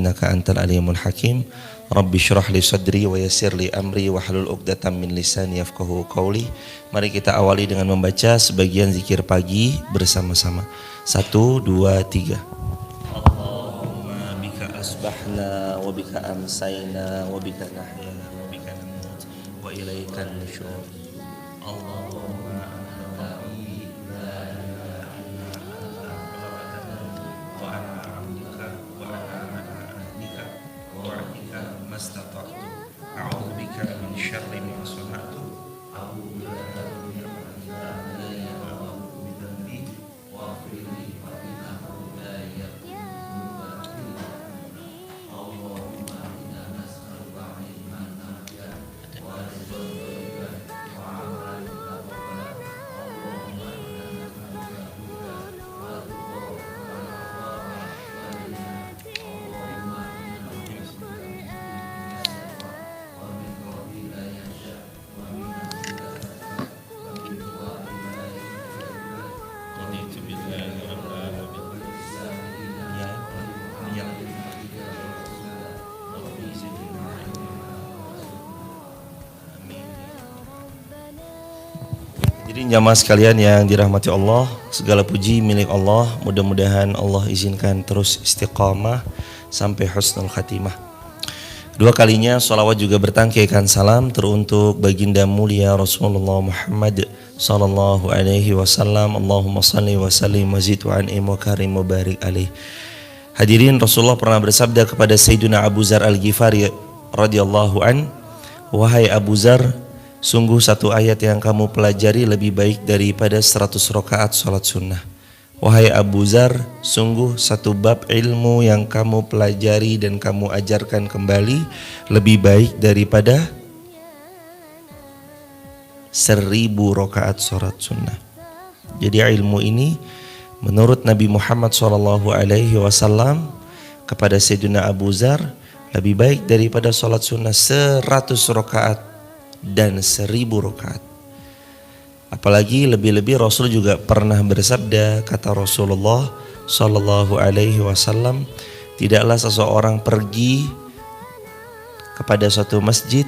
innaka antal alimul hakim. Rabbi syrah li sadri wa yassir li amri wa hlul 'uqdatam min lisani yafqahu qawli. Mari kita awali dengan membaca sebagian zikir pagi bersama-sama. 1, 2, 3. Allahumma bika asbahna wa bika amsayna wa bika nahya wa bika namut wa ilaikan nusyur. Allahumma anta rabbi la ilaha illa anta khalaqtana wa ana 'abduka wa ana ala ahdika wa wa'dika mastata'tu a'udzu bika min syarri ma sana'tu a'udzu bika min syarri ma sana'tu wa a'udzu Jadi jamaah sekalian yang dirahmati Allah, segala puji milik Allah. Mudah-mudahan Allah izinkan terus istiqamah sampai husnul khatimah. Dua kalinya sholawat juga bertangkaikan salam teruntuk baginda mulia Rasulullah Muhammad sallallahu alaihi wasallam. Allahumma salli wa sallim wa zid wa an'im wa karim wa barik alaih. Hadirin, Rasulullah pernah bersabda kepada Sayyidina Abu Zar Al-Ghifari radhiyallahu an, wahai Abu Zar, sungguh satu ayat yang kamu pelajari lebih baik daripada 100 rakaat salat sunnah. Wahai Abu Zar, sungguh satu bab ilmu yang kamu pelajari dan kamu ajarkan kembali lebih baik daripada 1000 rakaat salat sunnah. Jadi ilmu ini menurut Nabi Muhammad SAW kepada Sayyidina Abu Zar lebih baik daripada salat sunnah 100 rakaat dan 1000 rakaat. Apalagi lebih-lebih Rasul juga pernah bersabda, kata Rasulullah sallallahu alaihi wasallam, tidaklah seseorang pergi kepada suatu masjid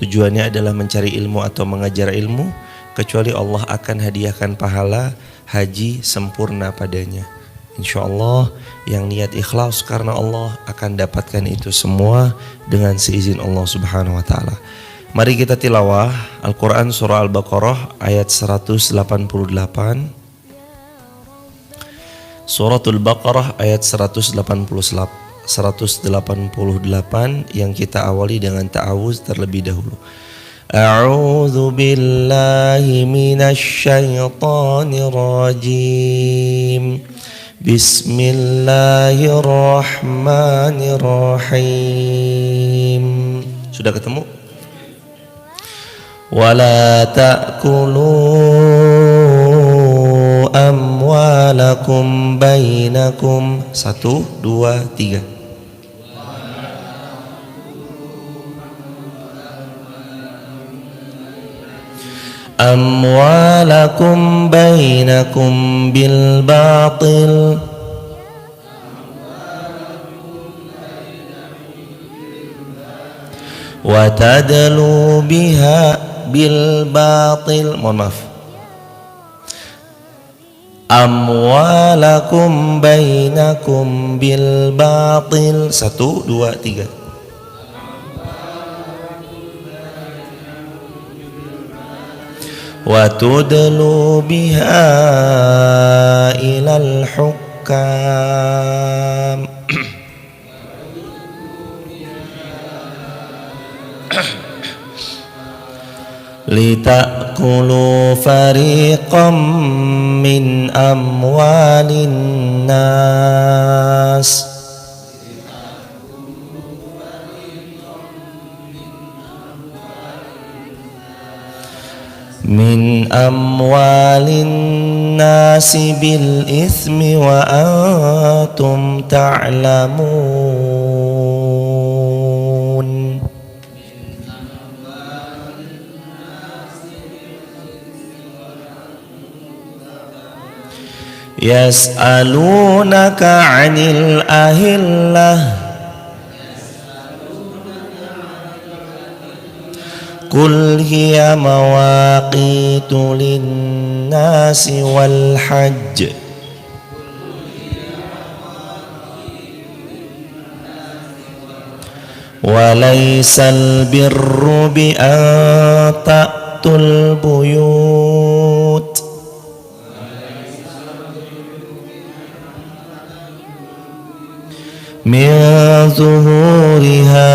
tujuannya adalah mencari ilmu atau mengajar ilmu kecuali Allah akan hadiahkan pahala haji sempurna padanya. Insyaallah yang niat ikhlas karena Allah akan dapatkan itu semua dengan seizin Allah Subhanahu wa taala. Mari kita tilawah Al-Quran surah Al-Baqarah ayat 188. Suratul Baqarah ayat 188 yang kita awali dengan ta'awuz terlebih dahulu. A'udzu billahi minasy syaithanir rajim. Bismillahirrahmanirrahim. Sudah ketemu? Wala ta'kulu amwalakum bainakum. 1, 2, 3. Amwalakum bainakum bil batil wa tadlu biha bil batil. Mohon maaf. Amwalakum bainakum bil batil. 1, 2, 3. Wa tudlu biha ilal hukam. Litakulu fariqam min amwalin nas. Min amwalin nasi bil ithmi wa antum ta'lamun. Yas'alunaka 'anil ahillah Qul hiya mawaqitu linnasi wal hajj wa laysal birru bi an ta'tul buyut min zuhuriha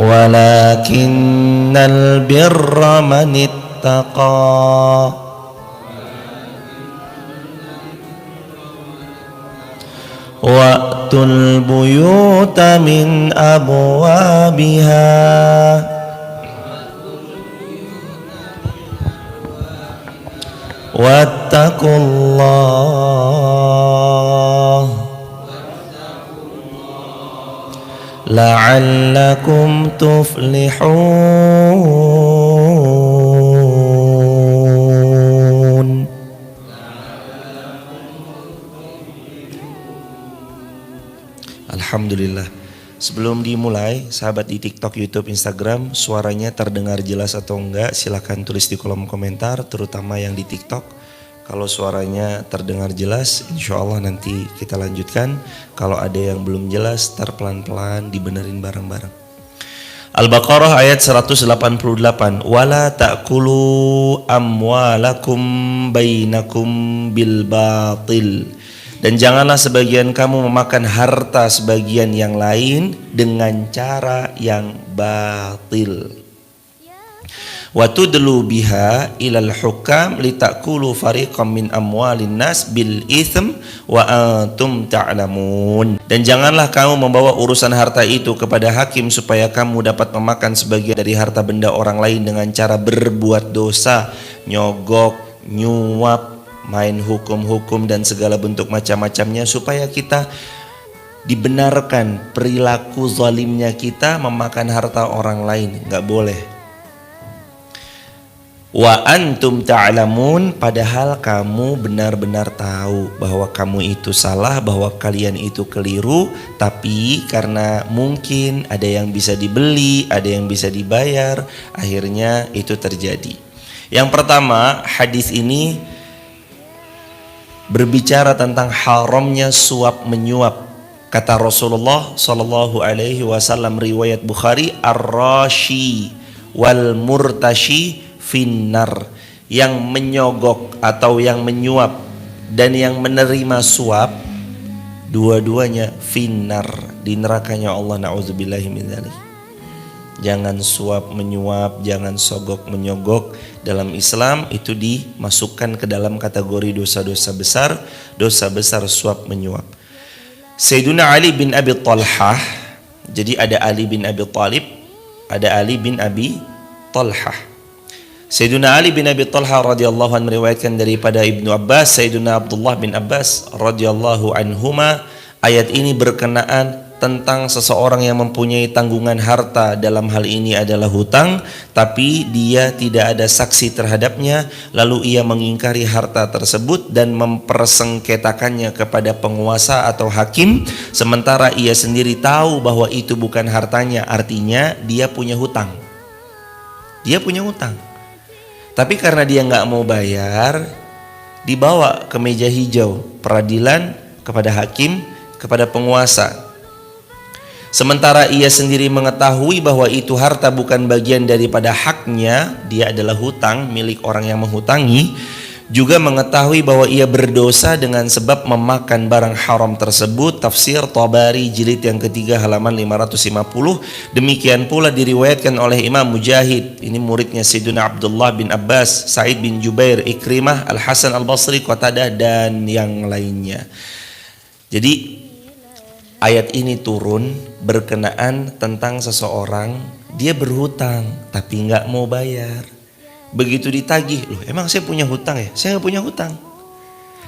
walakinnal birra man ittaqa wa'tul buyuta min abwabiha wattaqullah la'allakum tuflihun. Alhamdulillah. Sebelum dimulai, sahabat di TikTok, YouTube, Instagram, suaranya terdengar jelas atau enggak? Silahkan tulis di kolom komentar, terutama yang di TikTok. Kalau suaranya terdengar jelas, insya Allah nanti kita lanjutkan. Kalau ada yang belum jelas, pelan-pelan dibenerin bareng-bareng. Al-Baqarah ayat 188. Wala ta'kulu amwalakum bainakum bil batil. Dan janganlah sebagian kamu memakan harta sebagian yang lain dengan cara yang batil. Wa tudlu biha ilal hukam litakulu fariqam min amwalin nas bil ithm wa antum ta'lamun. Dan janganlah kamu membawa urusan harta itu kepada hakim supaya kamu dapat memakan sebagian dari harta benda orang lain dengan cara berbuat dosa, nyogok, nyuap, main hukum-hukum dan segala bentuk macam-macamnya, supaya kita dibenarkan perilaku zalimnya kita memakan harta orang lain. Nggak boleh. Wa antum ta'lamun, padahal kamu benar-benar tahu bahwa kamu itu salah, bahwa kalian itu keliru, tapi karena mungkin ada yang bisa dibeli, ada yang bisa dibayar, akhirnya itu terjadi. Yang pertama, hadis ini berbicara tentang haramnya suap menyuap. Kata Rasulullah sallallahu alaihi wasallam, riwayat Bukhari, ar-rashi wal murtashi finnar, yang menyogok atau yang menyuap dan yang menerima suap, dua-duanya finnar, di nerakanya Allah, na'udzubillahi min dzalik. Jangan suap menyuap, jangan sogok menyogok. Dalam Islam itu dimasukkan ke dalam kategori dosa-dosa besar suap menyuap. Sayyiduna Ali bin Abi Talhah, jadi ada Ali bin Abi Talib, ada Ali bin Abi Talhah. Sayyiduna Ali bin Abi Talha radhiyallahu anhu meriwayatkan daripada Ibnu Abbas, Sayyiduna Abdullah bin Abbas radhiyallahu anhuma, ayat ini berkenaan tentang seseorang yang mempunyai tanggungan harta, dalam hal ini adalah hutang, tapi dia tidak ada saksi terhadapnya, lalu ia mengingkari harta tersebut dan mempersengketakannya kepada penguasa atau hakim, sementara ia sendiri tahu bahwa itu bukan hartanya. Artinya dia punya hutang, tapi karena dia nggak mau bayar, dibawa ke meja hijau peradilan, kepada hakim, kepada penguasa. Sementara ia sendiri mengetahui bahwa itu harta bukan bagian daripada haknya, dia adalah hutang milik orang yang menghutangi, juga mengetahui bahwa ia berdosa dengan sebab memakan barang haram tersebut. Tafsir Tabari jilid yang ketiga halaman 550. Demikian pula diriwayatkan oleh Imam Mujahid, ini muridnya Sayyidina Abdullah bin Abbas, Sa'id bin Jubair, Ikrimah, Al-Hasan Al-Basri, Qatadah dan yang lainnya. Jadi ayat ini turun berkenaan tentang seseorang, dia berhutang tapi nggak mau bayar. Begitu ditagih, loh emang saya punya hutang ya? Saya nggak punya hutang.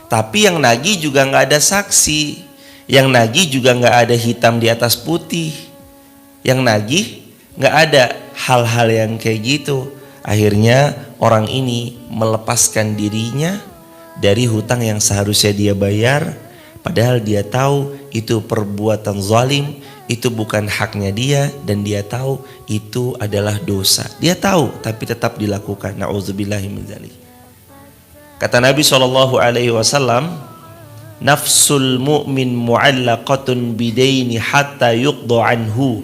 Tapi yang nagih juga nggak ada saksi, yang nagih juga nggak ada hitam di atas putih, yang nagih nggak ada hal-hal yang kayak gitu. Akhirnya orang ini melepaskan dirinya dari hutang yang seharusnya dia bayar, Padahal dia tahu itu perbuatan zalim, itu bukan haknya dia, dan dia tahu itu adalah dosa. Dia tahu tapi tetap dilakukan. Na'udzubillahi min dzalik. Kata Nabi SAW, nafsul mu'min mu'allaqatun bidaini hatta yuqda anhu.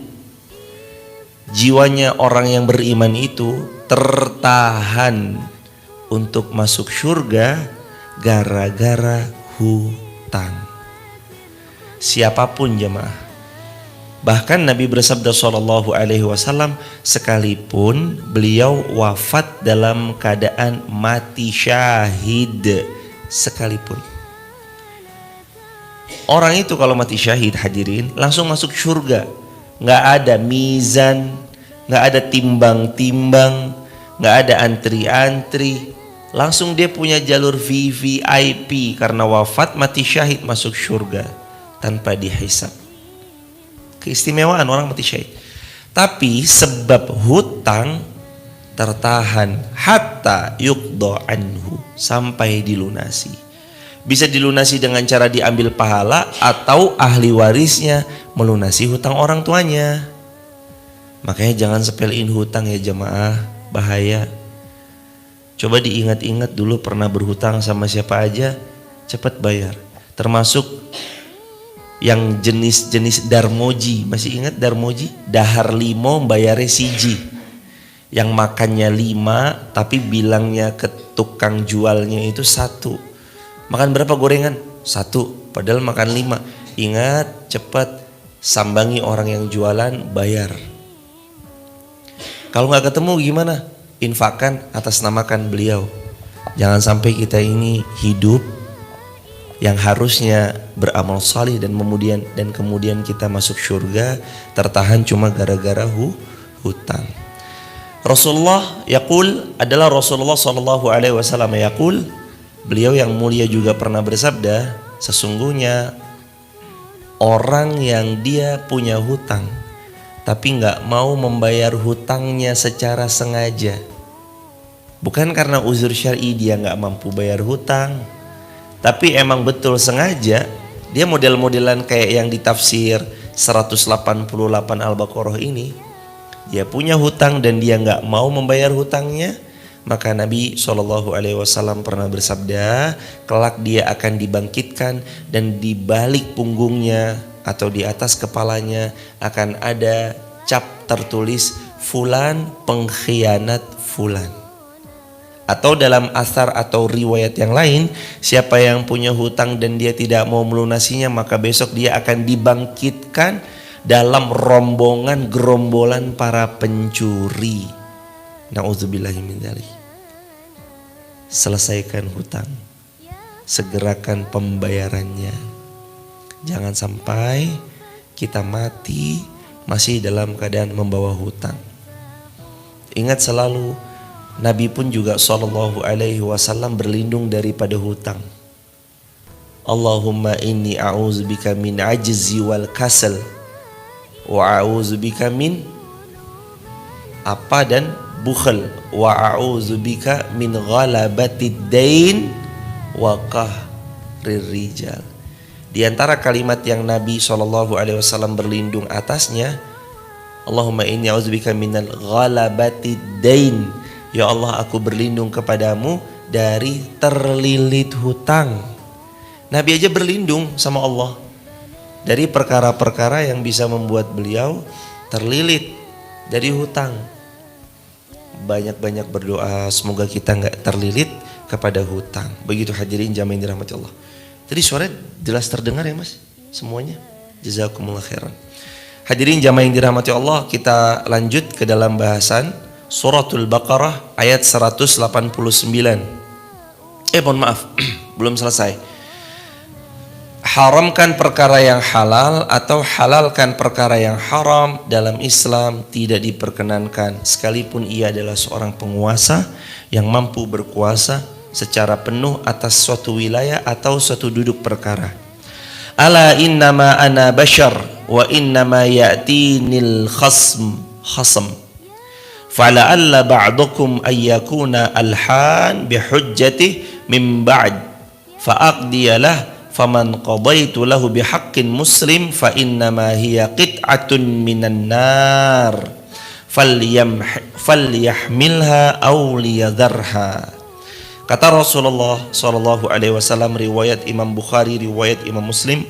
Jiwanya orang yang beriman itu tertahan untuk masuk surga gara-gara hutang. Siapapun jemaah. Bahkan Nabi bersabda SAW, sekalipun beliau wafat dalam keadaan mati syahid sekalipun. Orang itu kalau mati syahid, hadirin, langsung masuk surga. Nggak ada mizan, nggak ada timbang-timbang, nggak ada antri-antri. Langsung dia punya jalur VVIP karena wafat mati syahid masuk surga tanpa dihisab. Keistimewaan orang mati syahid. Tapi sebab hutang tertahan hatta yuqda anhu, sampai dilunasi. Bisa dilunasi dengan cara diambil pahala atau ahli warisnya melunasi hutang orang tuanya. Makanya jangan sepelein hutang ya jemaah, bahaya. Coba diingat-ingat dulu pernah berhutang sama siapa aja, cepat bayar. Termasuk yang jenis-jenis darmoji. Masih ingat darmoji? Dahar limo bayarnya siji. Yang makannya 5 tapi bilangnya ke tukang jualnya itu 1. Makan berapa gorengan? 1, padahal makan 5. Ingat, cepat sambangi orang yang jualan, bayar. Kalau nggak ketemu gimana? Infakkan atas namakan beliau. Jangan sampai kita ini hidup yang harusnya beramal salih dan kemudian kita masuk surga tertahan cuma gara-gara hutang. Rasulullah adalah Rasulullah SAW yaqul, beliau yang mulia juga pernah bersabda, sesungguhnya orang yang dia punya hutang tapi nggak mau membayar hutangnya secara sengaja, bukan karena uzur syar'i dia nggak mampu bayar hutang, tapi emang betul sengaja dia model-modelan kayak yang ditafsir 188 Al-Baqarah ini. Dia punya hutang dan dia nggak mau membayar hutangnya, maka Nabi SAW pernah bersabda, kelak dia akan dibangkitkan dan di balik punggungnya atau di atas kepalanya akan ada cap tertulis fulan pengkhianat fulan. Atau dalam asar atau riwayat yang lain, siapa yang punya hutang dan dia tidak mau melunasinya, maka besok dia akan dibangkitkan dalam rombongan gerombolan para pencuri. Na'udzubillahi min dzalik. Selesaikan hutang, segerakan pembayarannya. Jangan sampai kita mati masih dalam keadaan membawa hutang. Ingat selalu, Nabi pun juga SAW berlindung daripada hutang. Allahumma inni a'udzubika min ajzi wal kasal wa a'udzubika min apa dan bukhl wa a'udzubika min ghalabatid dain wa qahrir rijal. Di antara kalimat yang Nabi SAW berlindung atasnya, Allahumma inni a'udzubika minal ghalabatid dain. Ya Allah, aku berlindung kepadamu dari terlilit hutang. Nabi aja berlindung sama Allah dari perkara-perkara yang bisa membuat beliau terlilit dari hutang. Banyak-banyak berdoa semoga kita nggak terlilit kepada hutang. Begitu hadirin jamaah yang dirahmati Allah. Tadi suara jelas terdengar ya mas semuanya? Jazakumullah khairan. Hadirin jamaah yang dirahmati Allah, kita lanjut ke dalam bahasan Suratul Baqarah ayat 189. Mohon maaf, belum selesai. Haramkan perkara yang halal atau halalkan perkara yang haram dalam Islam tidak diperkenankan, sekalipun ia adalah seorang penguasa yang mampu berkuasa secara penuh atas suatu wilayah atau suatu duduk perkara. Ala innama ana bashar wa innama ya'tinil khasm fala'alla ba'dukum ayyakuna alhan bihujjatih min ba'd fa'aqdiyalah faman qadaitu lahu bihaqqin muslim fa innama hiya qit'atun minan nar falyahmilha aw liyadharha. Kata Rasulullah sallallahu alaihi wasallam, riwayat Imam Bukhari, riwayat Imam Muslim,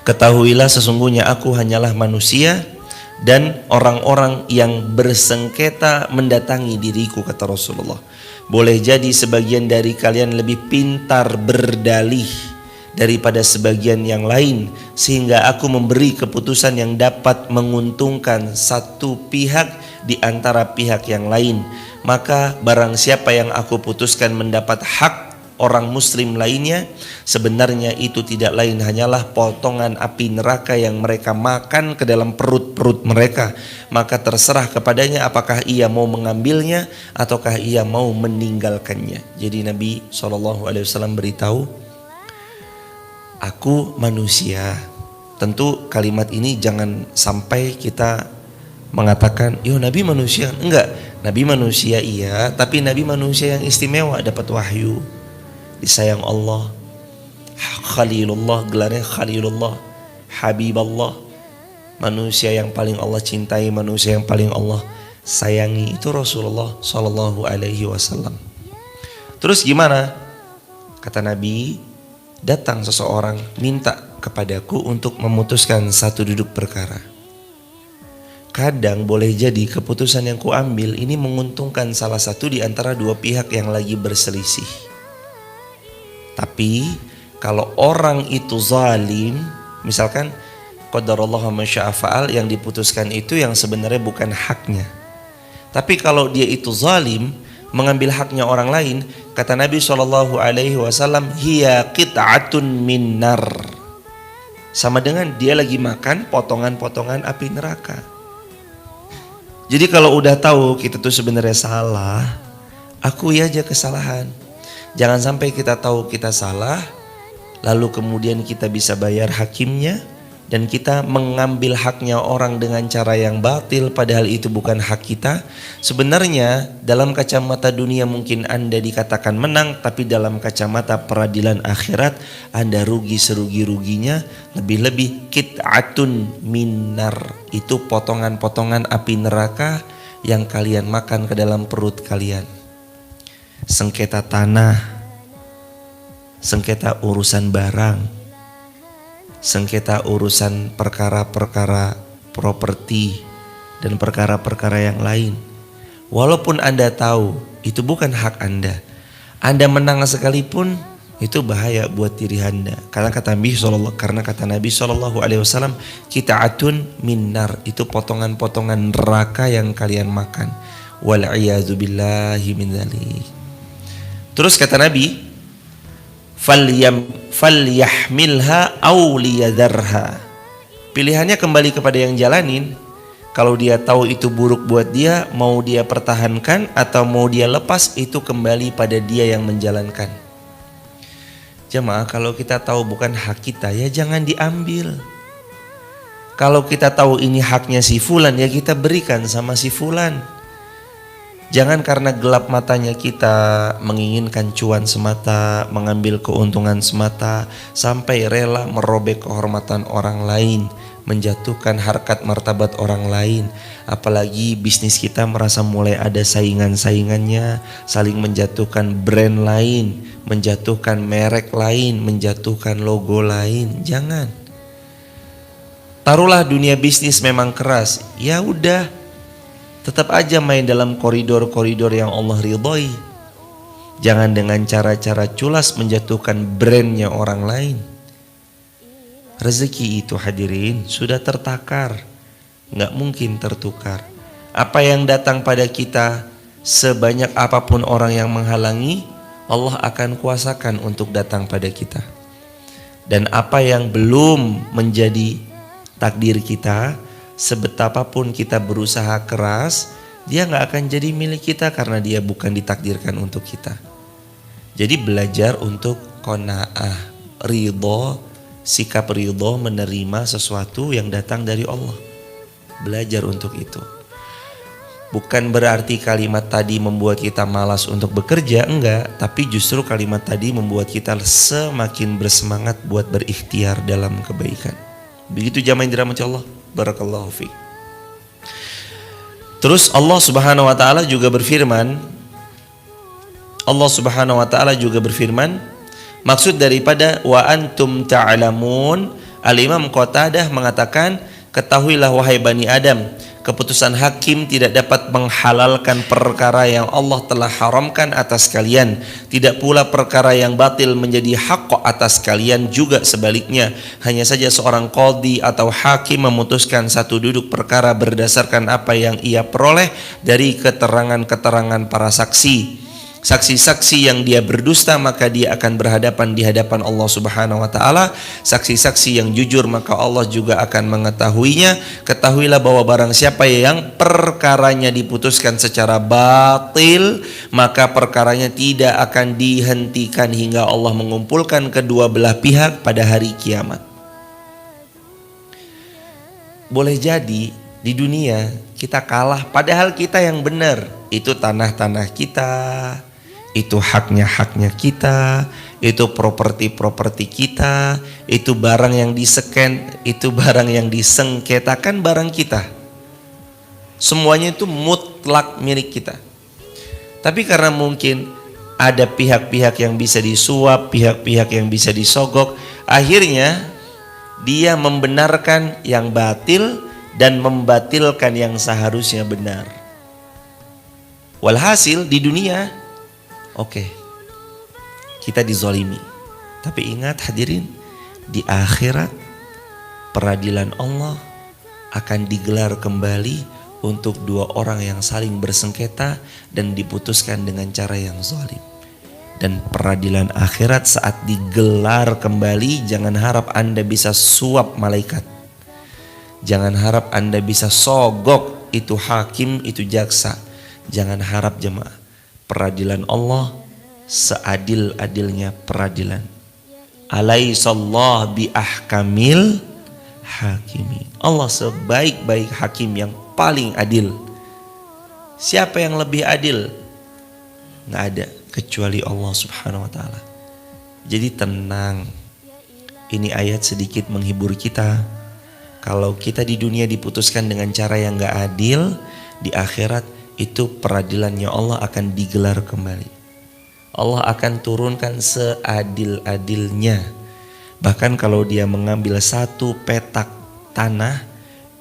ketahuilah sesungguhnya aku hanyalah manusia dan orang-orang yang bersengketa mendatangi diriku, kata Rasulullah. Boleh jadi sebagian dari kalian lebih pintar berdalih daripada sebagian yang lain, sehingga aku memberi keputusan yang dapat menguntungkan satu pihak di antara pihak yang lain. Maka barang siapa yang aku putuskan mendapat hak orang muslim lainnya, sebenarnya itu tidak lain hanyalah potongan api neraka yang mereka makan ke dalam perut-perut mereka. Maka terserah kepadanya apakah ia mau mengambilnya ataukah ia mau meninggalkannya. Jadi Nabi SAW beritahu, aku manusia. Tentu kalimat ini jangan sampai kita mengatakan, yo Nabi manusia. Enggak, Nabi manusia iya, tapi Nabi manusia yang istimewa, dapat wahyu, disayang Allah, Khalilullah, gelarnya Khalilullah, Habiballah, manusia yang paling Allah cintai, manusia yang paling Allah sayangi, itu Rasulullah Sallallahu Alaihi Wasallam. Terus gimana? Kata Nabi, datang seseorang minta kepadaku untuk memutuskan satu duduk perkara. Kadang boleh jadi keputusan yang kuambil ini menguntungkan salah satu di antara dua pihak yang lagi berselisih. Tapi kalau orang itu zalim, misalkan qadarullah ma syaa fa'al, yang diputuskan itu yang sebenarnya bukan haknya. Tapi kalau dia itu zalim, mengambil haknya orang lain, kata Nabi SAW, hiya qit'atun minnar, sama dengan dia lagi makan potongan-potongan api neraka. Jadi kalau udah tahu kita tuh sebenarnya salah, akui aja kesalahan. Jangan sampai kita tahu kita salah, lalu kemudian kita bisa bayar hakimnya, dan kita mengambil haknya orang dengan cara yang batil, padahal itu bukan hak kita. Sebenarnya dalam kacamata dunia mungkin Anda dikatakan menang, tapi dalam kacamata peradilan akhirat Anda rugi serugi-ruginya. Lebih-lebih qit'atun minnar, itu potongan-potongan api neraka yang kalian makan ke dalam perut kalian. Sengketa tanah, sengketa urusan barang, sengketa urusan perkara-perkara properti dan perkara-perkara yang lain. Walaupun Anda tahu itu bukan hak Anda, Anda menang sekalipun itu bahaya buat diri Anda. Karena kata Nabi SAW, qit'atun minnar, itu potongan-potongan neraka yang kalian makan. Wal'iyadzu billahi min dzalik. Terus kata Nabi, falyahmilha aw liyadharha. Pilihannya kembali kepada yang jalanin. Kalau dia tahu itu buruk buat dia, mau dia pertahankan atau mau dia lepas, itu kembali pada dia yang menjalankan. Jemaah, kalau kita tahu bukan hak kita, ya jangan diambil. Kalau kita tahu ini haknya si fulan, ya kita berikan sama si fulan. Jangan karena gelap matanya kita menginginkan cuan semata, mengambil keuntungan semata, sampai rela merobek kehormatan orang lain, menjatuhkan harkat martabat orang lain. Apalagi bisnis kita merasa mulai ada saingan-saingannya, saling menjatuhkan brand lain, menjatuhkan merek lain, menjatuhkan logo lain. Jangan. Taruhlah dunia bisnis memang keras, ya udah, tetap aja main dalam koridor-koridor yang Allah ridhoi. Jangan dengan cara-cara culas menjatuhkan brandnya orang lain. Rezeki itu hadirin sudah tertakar, nggak mungkin tertukar. Apa yang datang pada kita, sebanyak apapun orang yang menghalangi, Allah akan kuasakan untuk datang pada kita. Dan apa yang belum menjadi takdir kita, sebetapapun kita berusaha keras, dia gak akan jadi milik kita karena dia bukan ditakdirkan untuk kita. Jadi belajar untuk qanaah, ridho, sikap ridho menerima sesuatu yang datang dari Allah. Belajar untuk itu. Bukan berarti kalimat tadi membuat kita malas untuk bekerja, enggak. Tapi justru kalimat tadi membuat kita semakin bersemangat buat berikhtiar dalam kebaikan. Begitu jamaah yang dirahmati Allah. Barakallahu fiik. Terus Allah Subhanahu wa taala juga berfirman, maksud daripada wa antum ta'lamun, Al-Imam Qatadah mengatakan, ketahuilah wahai Bani Adam, keputusan hakim tidak dapat menghalalkan perkara yang Allah telah haramkan atas kalian. Tidak pula perkara yang batil menjadi hak atas kalian, juga sebaliknya. Hanya saja seorang qadhi atau hakim memutuskan satu duduk perkara berdasarkan apa yang ia peroleh dari keterangan-keterangan para saksi. Saksi-saksi yang dia berdusta, maka dia akan berhadapan di hadapan Allah Subhanahu wa taala. Saksi-saksi yang jujur, maka Allah juga akan mengetahuinya. Ketahuilah bahwa barang siapa yang perkaranya diputuskan secara batil, maka perkaranya tidak akan dihentikan hingga Allah mengumpulkan kedua belah pihak pada hari kiamat. Boleh jadi di dunia kita kalah, padahal kita yang benar. Itu tanah-tanah kita, itu haknya kita, itu properti kita, itu barang yang diseken, itu barang yang disengketakan barang kita. Semuanya itu mutlak milik kita. Tapi karena mungkin ada pihak-pihak yang bisa disuap, pihak-pihak yang bisa disogok, akhirnya dia membenarkan yang batil dan membatilkan yang seharusnya benar. Walhasil di dunia, oke, kita dizalimi. Tapi ingat hadirin, di akhirat peradilan Allah akan digelar kembali untuk dua orang yang saling bersengketa dan diputuskan dengan cara yang zalim. Dan peradilan akhirat saat digelar kembali, jangan harap Anda bisa suap malaikat. Jangan harap Anda bisa sogok itu hakim, itu jaksa. Jangan harap jemaah. Peradilan Allah seadil-adilnya peradilan. Alaihissallah bi ahkamil hakimi. Allah sebaik-baik hakim yang paling adil. Siapa yang lebih adil? Nggak ada kecuali Allah Subhanahu wa taala. Jadi tenang. Ini ayat sedikit menghibur kita. Kalau kita di dunia diputuskan dengan cara yang nggak adil, di akhirat itu peradilannya Allah akan digelar kembali. Allah akan turunkan seadil-adilnya. Bahkan kalau dia mengambil satu petak tanah,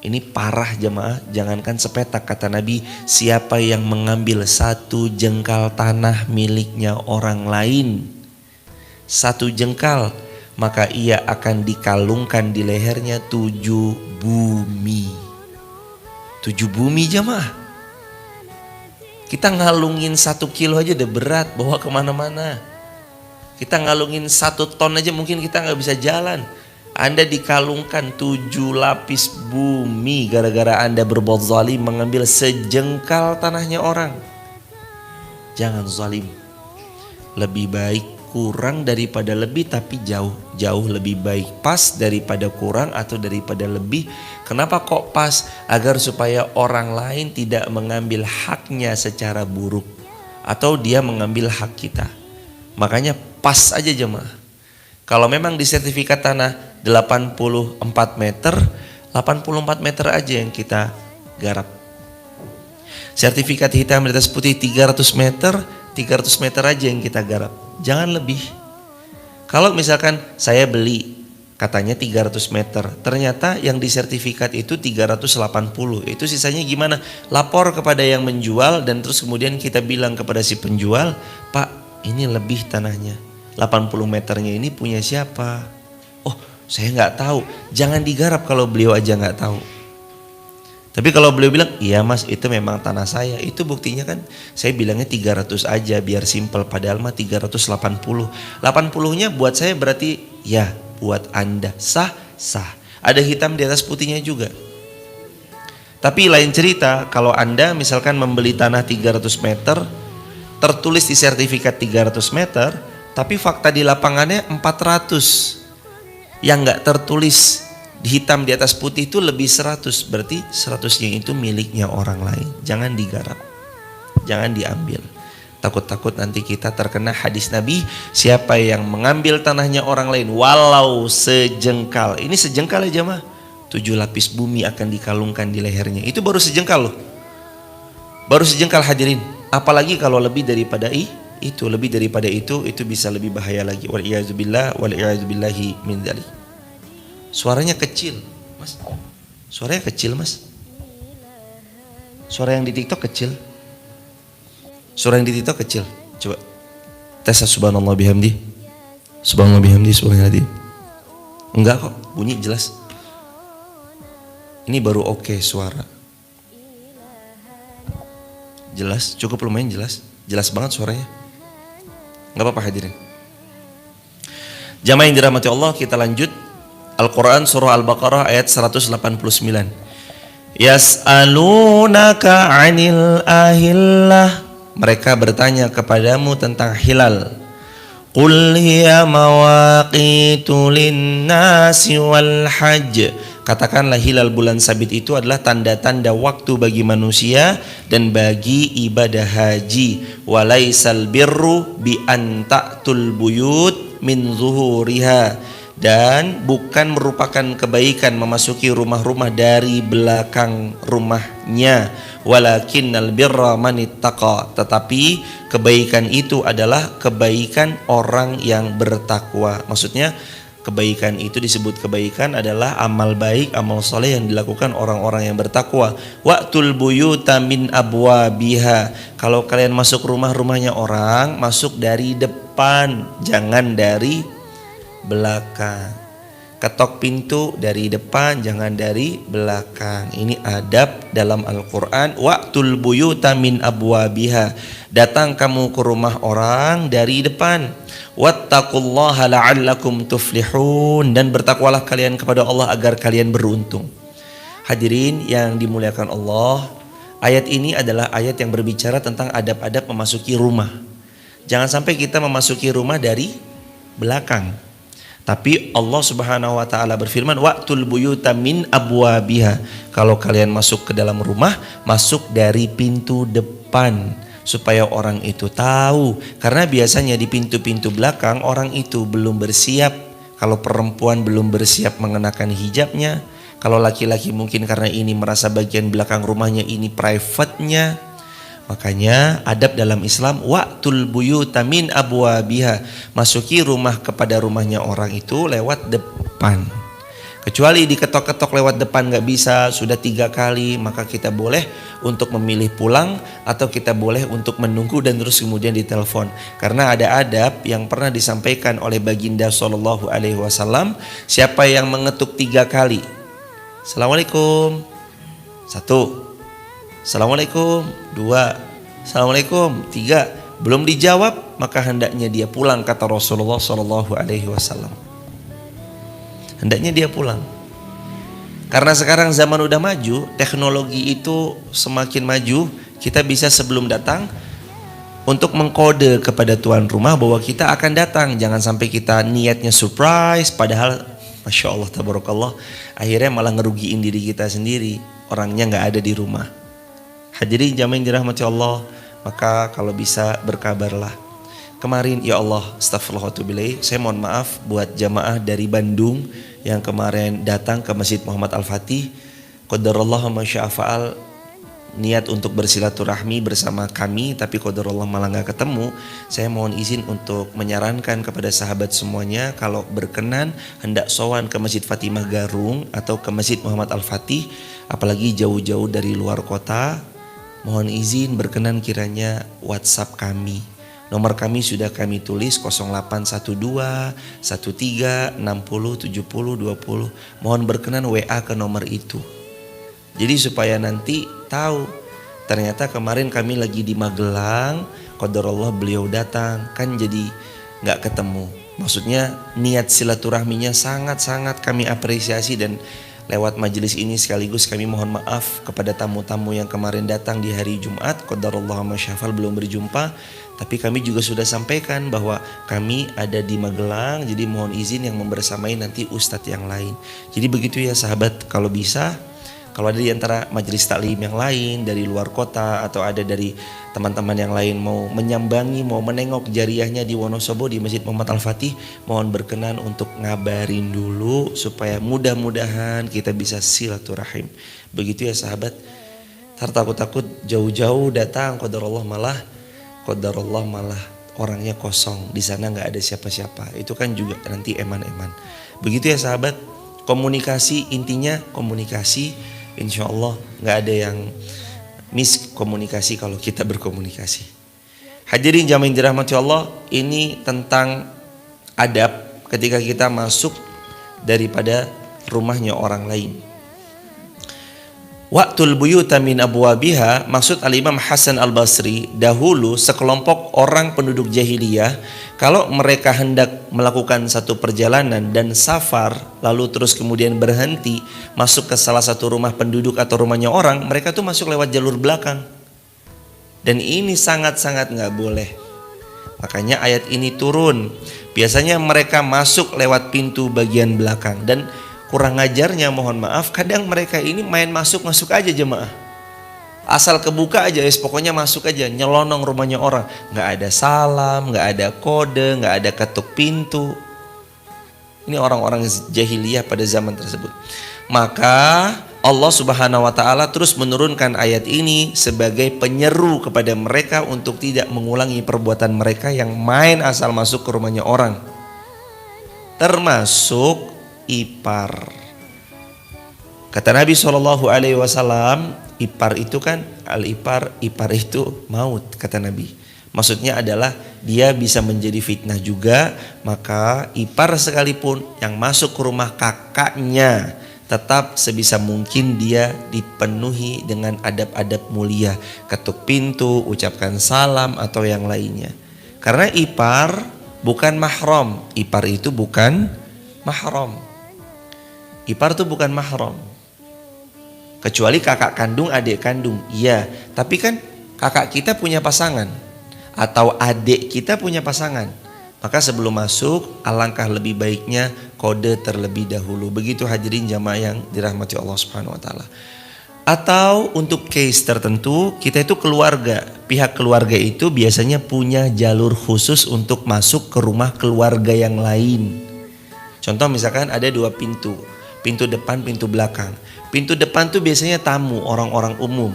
ini parah jemaah, jangankan sepetak, kata Nabi, siapa yang mengambil satu jengkal tanah miliknya orang lain, satu jengkal, maka ia akan dikalungkan di lehernya 7 bumi. 7 bumi jemaah. Kita ngalungin 1 kilo aja udah berat, bawa kemana-mana. Kita ngalungin 1 ton aja mungkin kita gak bisa jalan. Anda dikalungkan 7 lapis bumi gara-gara Anda berbuat zalim, mengambil sejengkal tanahnya orang. Jangan zalim. Lebih baik kurang daripada lebih, tapi jauh lebih baik pas daripada kurang atau daripada lebih. Kenapa kok pas? Agar supaya orang lain tidak mengambil haknya secara buruk atau dia mengambil hak kita. Makanya pas aja jemaah. Kalau memang di sertifikat tanah 84 meter, 84 meter aja yang kita garap. Sertifikat hitam di atas putih 300 meter, 300 meter aja yang kita garap. Jangan lebih. Kalau misalkan saya beli katanya 300 meter, ternyata yang di sertifikat itu 380, itu sisanya gimana? Lapor kepada yang menjual dan terus kemudian kita bilang kepada si penjual, Pak ini lebih tanahnya, 80 meternya ini punya siapa? Oh saya nggak tahu. Jangan digarap kalau beliau aja nggak tahu. Tapi kalau beliau bilang, iya mas itu memang tanah saya, itu buktinya kan saya bilangnya 300 aja biar simpel, padahal mah 380. 80-nya buat saya berarti ya buat Anda sah. Ada hitam di atas putihnya juga. Tapi lain cerita kalau Anda misalkan membeli tanah 300 meter, tertulis di sertifikat 300 meter, tapi fakta di lapangannya 400. Yang nggak tertulis Hitam di atas putih itu lebih 100, berarti 100-nya itu miliknya orang lain. Jangan digarap, jangan diambil. Takut-takut nanti kita terkena hadis Nabi, siapa yang mengambil tanahnya orang lain walau sejengkal. Ini sejengkal aja mah 7 lapis bumi akan dikalungkan di lehernya. Itu baru sejengkal loh. Baru sejengkal hadirin. Apalagi kalau lebih daripada itu, lebih daripada itu bisa lebih bahaya lagi. Wal-i'adzubillahi min dzalik. Suaranya kecil, Mas. Suaranya kecil, Mas. Suara yang di TikTok kecil. Suara yang di TikTok kecil. Coba tes subhanallah bihamdi. Subhanallah bihamdi, subhanallah. Enggak kok, bunyi jelas. Ini baru oke suara. Jelas, cukup lumayan jelas. Jelas banget suaranya. Enggak apa-apa hadirin. Jamaah yang dirahmati Allah, kita lanjut. Al-Quran surah Al-Baqarah ayat 189. Yas'alunaka 'anil ahillah. Mereka bertanya kepadamu tentang hilal. Qul hiya mawaqitu lin-nasi wal hajj. Katakanlah hilal bulan sabit itu adalah tanda-tanda waktu bagi manusia dan bagi ibadah haji. Walaisal birru bi an ta'tul buyut min zuhuriha. Dan bukan merupakan kebaikan memasuki rumah-rumah dari belakang rumahnya. Walakinnal birra manittaqa. Tetapi kebaikan itu adalah kebaikan orang yang bertakwa. Maksudnya kebaikan itu disebut kebaikan adalah amal baik, amal soleh yang dilakukan orang-orang yang bertakwa. Wa'tul buyuta min abwabiha. Kalau kalian masuk rumah-rumahnya orang, masuk dari depan, jangan dari belakang. Ketok pintu dari depan, jangan dari belakang. Ini adab dalam Al-Quran. Wa'tul buyuta min abwabiha. Datang kamu ke rumah orang dari depan. Wattaqullaha la'allakum tuflihun. Dan bertakwalah kalian kepada Allah agar kalian beruntung. Hadirin yang dimuliakan Allah, ayat ini adalah ayat yang berbicara tentang adab-adab memasuki rumah. Jangan sampai kita memasuki rumah dari belakang. Tapi Allah Subhanahu wa taala berfirman, wa'tul buyuta min abwabiha. Kalau kalian masuk ke dalam rumah, masuk dari pintu depan supaya orang itu tahu. Karena biasanya di pintu-pintu belakang orang itu belum bersiap. Kalau perempuan belum bersiap mengenakan hijabnya, kalau laki-laki mungkin karena ini merasa bagian belakang rumahnya ini private-nya. Makanya adab dalam Islam, wa'tul buyuta min abwabiha. Masuki rumah kepada rumahnya orang itu lewat depan. Kecuali diketok-ketok lewat depan gak bisa, sudah 3 kali, maka kita boleh untuk memilih pulang atau kita boleh untuk menunggu dan terus kemudian ditelepon. Karena ada adab yang pernah disampaikan oleh baginda sallallahu alaihi wasallam, siapa yang mengetuk 3 kali, Assalamualaikum 1, Assalamualaikum 2, Assalamualaikum 3, belum dijawab, maka hendaknya dia pulang, kata Rasulullah sallallahu alaihi wasallam. Hendaknya dia pulang. Karena sekarang zaman udah maju, teknologi itu semakin maju, kita bisa sebelum datang untuk mengkode kepada tuan rumah bahwa kita akan datang. Jangan sampai kita niatnya surprise, padahal Masya Allah tabarakallah, akhirnya malah ngerugiin diri kita sendiri, orangnya gak ada di rumah. Hadirin jamaah yang dirahmati Allah, maka kalau bisa berkabarlah. Kemarin ya Allah, astagfirullahaladzim, saya mohon maaf buat jamaah dari Bandung yang kemarin datang ke Masjid Muhammad Al-Fatih. Qadarullah ma syaa fa'al, niat untuk bersilaturahmi bersama kami, tapi qadarullah malah gak ketemu. Saya mohon izin untuk menyarankan kepada sahabat semuanya, kalau berkenan hendak sowan ke Masjid Fatimah Garung atau ke Masjid Muhammad Al-Fatih, apalagi jauh-jauh dari luar kota, mohon izin berkenan kiranya WhatsApp kami. Nomor kami sudah kami tulis 0812 13 60 70 20. Mohon berkenan WA ke nomor itu. Jadi supaya nanti tahu, ternyata kemarin kami lagi di Magelang, qadarullah beliau datang, kan jadi gak ketemu. Maksudnya niat silaturahminya sangat-sangat kami apresiasi dan lewat majelis ini sekaligus kami mohon maaf kepada tamu-tamu yang kemarin datang di hari Jumat, qadarullah ma syafal belum berjumpa. Tapi kami juga sudah sampaikan bahwa kami ada di Magelang, jadi mohon izin yang membersamai nanti ustadz yang lain. Jadi begitu ya sahabat, kalau bisa, kalau ada di antara majelis taklim yang lain dari luar kota atau ada dari teman-teman yang lain mau menyambangi, mau menengok jariahnya di Wonosobo di Masjid Muhammad Al-Fatih, mohon berkenan untuk ngabarin dulu supaya mudah-mudahan kita bisa silaturahim. Begitu ya sahabat. Takut-takut jauh-jauh datang, qadarullah malah orangnya kosong, di sana nggak ada siapa-siapa. Itu kan juga nanti eman-eman. Begitu ya sahabat. Komunikasi, intinya komunikasi. Insya Allah nggak ada yang miskomunikasi kalau kita berkomunikasi. Hadirin jamaah yang dirahmati Allah, ini tentang adab ketika kita masuk daripada rumahnya orang lain. Waqtul buyuta min abwabiha, maksud Al-Imam Hasan Al-Basri, dahulu sekelompok orang penduduk jahiliyah kalau mereka hendak melakukan satu perjalanan dan safar lalu terus kemudian berhenti masuk ke salah satu rumah penduduk atau rumahnya orang, mereka tuh masuk lewat jalur belakang. Dan ini sangat-sangat gak boleh. Makanya ayat ini turun. Biasanya mereka masuk lewat pintu bagian belakang, dan kurang ajarnya mohon maaf, kadang mereka ini main masuk-masuk aja jemaah. Asal kebuka aja, pokoknya masuk aja, nyelonong rumahnya orang. Gak ada salam, gak ada kode, gak ada ketuk pintu. Ini orang-orang jahiliyah pada zaman tersebut. Maka Allah Subhanahu wa ta'ala terus menurunkan ayat ini sebagai penyeru kepada mereka untuk tidak mengulangi perbuatan mereka yang main asal masuk ke rumahnya orang. Termasuk ipar. Kata Nabi SAW, ipar itu kan ipar itu maut, kata Nabi. Maksudnya adalah dia bisa menjadi fitnah juga. Maka ipar sekalipun yang masuk ke rumah kakaknya, tetap sebisa mungkin dia dipenuhi dengan adab-adab mulia, ketuk pintu, ucapkan salam atau yang lainnya. Karena ipar bukan mahram. Ipar itu bukan mahram. Ipar itu bukan mahram. Kecuali kakak kandung, adik kandung. Iya, tapi kan kakak kita punya pasangan atau adik kita punya pasangan. Maka sebelum masuk, alangkah lebih baiknya kode terlebih dahulu. Begitu hadirin jamaah yang dirahmati Allah Subhanahu wa taala. Atau untuk case tertentu, kita itu keluarga. Pihak keluarga itu biasanya punya jalur khusus untuk masuk ke rumah keluarga yang lain. Contoh misalkan ada 2 pintu. Pintu depan, pintu belakang. Pintu depan tuh biasanya tamu, orang-orang umum,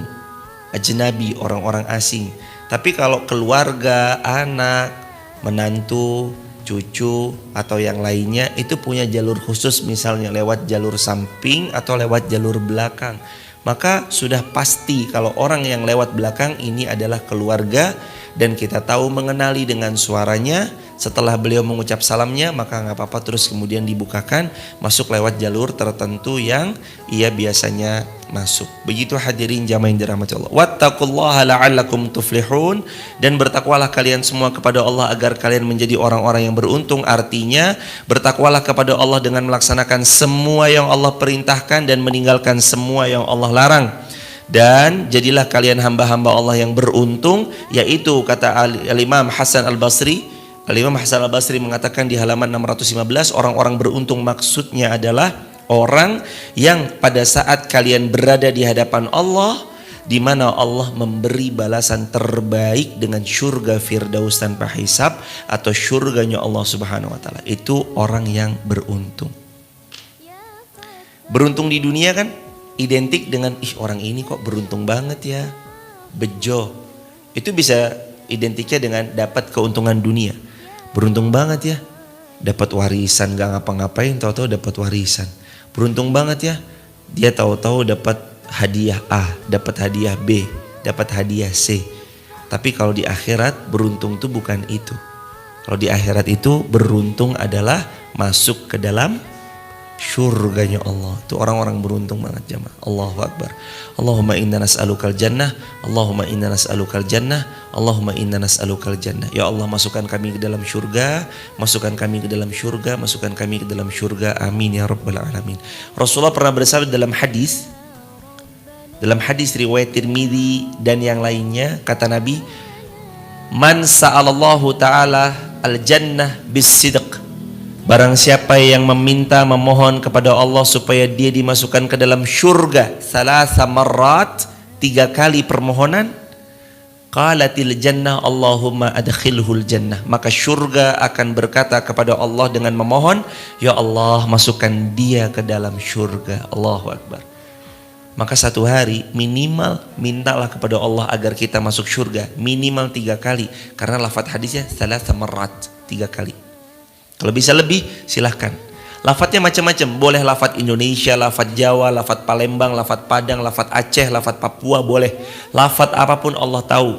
ajnabi, orang-orang asing. Tapi kalau keluarga, anak, menantu, cucu atau yang lainnya itu punya jalur khusus, misalnya lewat jalur samping atau lewat jalur belakang. Maka sudah pasti kalau orang yang lewat belakang ini adalah keluarga dan kita tahu mengenali dengan suaranya. Setelah beliau mengucap salamnya, maka gak apa-apa terus kemudian dibukakan masuk lewat jalur tertentu yang ia biasanya masuk. Begitu hadirin jamaah yang dirahmati Allah. Wattaqullaha la'allakum tuflihun, dan bertakwalah kalian semua kepada Allah agar kalian menjadi orang-orang yang beruntung. Artinya bertakwalah kepada Allah dengan melaksanakan semua yang Allah perintahkan dan meninggalkan semua yang Allah larang. Dan jadilah kalian hamba-hamba Allah yang beruntung, yaitu kata Al-Imam Hasan Al-Basri. Al-Imam Hasan Al-Basri mengatakan di halaman 615, orang-orang beruntung maksudnya adalah orang yang pada saat kalian berada di hadapan Allah, di mana Allah memberi balasan terbaik dengan syurga Firdaus tanpa hisab atau syurganya Allah Subhanahu wa taala. Itu orang yang beruntung. Beruntung di dunia kan identik dengan orang ini kok beruntung banget ya, bejo. Itu bisa identiknya dengan dapat keuntungan dunia. Beruntung banget ya, dapat warisan, gak ngapa-ngapain tahu-tahu dapat warisan. Beruntung banget ya, dia tahu-tahu dapat hadiah A, dapat hadiah B, dapat hadiah C. Tapi kalau di akhirat beruntung itu bukan itu. Kalau di akhirat itu beruntung adalah masuk ke dalam Surganya Allah. Itu orang-orang beruntung banget jamaah. Allahu Akbar. Allahumma inna nas'alukal jannah. Allahumma inna nas'alukal jannah. Allahumma inna nas'alukal jannah. Ya Allah, masukkan kami ke dalam surga. Masukkan kami ke dalam surga. Masukkan kami ke dalam surga. Amin ya rabbal alamin. Rasulullah pernah bersabda dalam hadis riwayat Tirmidzi dan yang lainnya, kata Nabi, man sa'alallahu ta'ala al-jannah bis-sidq. Barang siapa yang meminta, memohon kepada Allah supaya dia dimasukkan ke dalam syurga salasa marrat, 3 kali permohonan, qalatil jannah Allahumma adkhilhul jannah, maka syurga akan berkata kepada Allah dengan memohon, ya Allah masukkan dia ke dalam syurga. Allahu Akbar. Maka satu hari minimal mintalah kepada Allah agar kita masuk surga minimal 3 kali, karena lafadz hadisnya salasa marrat, 3 kali. Kalau bisa lebih silahkan. Lafadznya macam-macam, boleh lafadz Indonesia, lafadz Jawa, lafadz Palembang, lafadz Padang, lafadz Aceh, lafadz Papua, boleh. Lafadz apapun Allah tahu.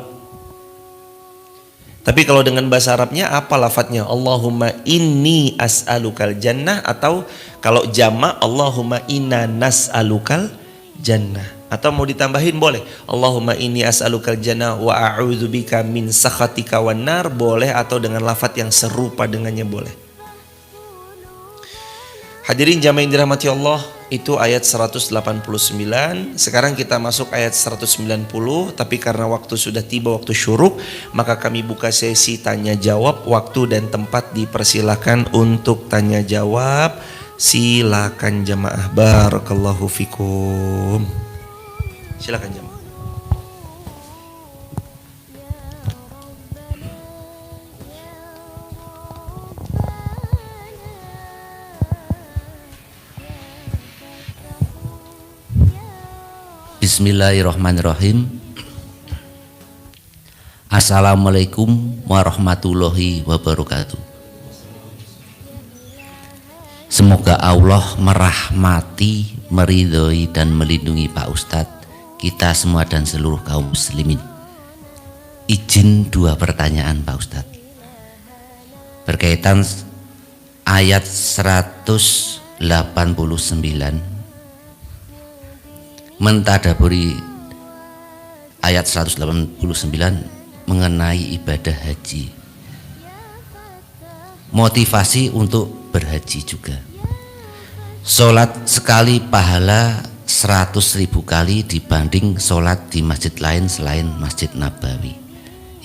Tapi kalau dengan bahasa Arabnya apa lafadznya? Allahumma inni as'alukal jannah, atau kalau jama' Allahumma inna nas'alukal jannah, atau mau ditambahin boleh Allahumma inni as'alukal jannah wa a'udzubika min sakhatika wan nar, boleh, atau dengan lafadz yang serupa dengannya boleh. Hadirin jamaah yang dirahmati Allah, itu ayat 189. Sekarang kita masuk ayat 190, tapi karena waktu sudah tiba, waktu syuruk, maka kami buka sesi tanya jawab. Waktu dan tempat dipersilakan untuk tanya jawab. Silakan jamaah. Barakallahu fikum. Silakan jamaah. Bismillahirrahmanirrahim. Assalamualaikum warahmatullahi wabarakatuh. Semoga Allah merahmati, meridhoi dan melindungi Pak Ustadz, kita semua dan seluruh kaum muslimin. Izin 2 pertanyaan Pak Ustadz, berkaitan ayat 189, mentadaburi ayat 189 mengenai ibadah haji, motivasi untuk berhaji juga. Sholat sekali pahala 100.000 kali dibanding sholat di masjid lain selain Masjid Nabawi.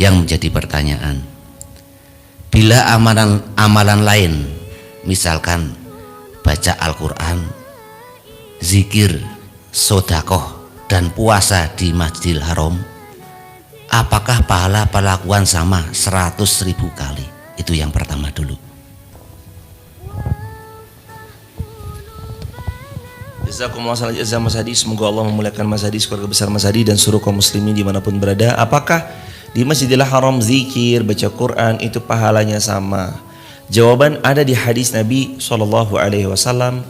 Yang menjadi pertanyaan, bila amalan lain, misalkan baca Al-Quran, zikir, sodakoh dan puasa di Masjidil Haram, apakah pahala perlakuan sama 100.000 kali? Itu yang pertama dulu. Jazakumullah khairan jazaa Mas Hadi. Semoga Allah memuliakan Mas Hadi, keluarga besar Mas Hadi dan seluruh kaum muslimin dimanapun berada. Apakah di Masjidil Haram zikir, baca Quran itu pahalanya sama? Jawaban ada di hadis Nabi SAW.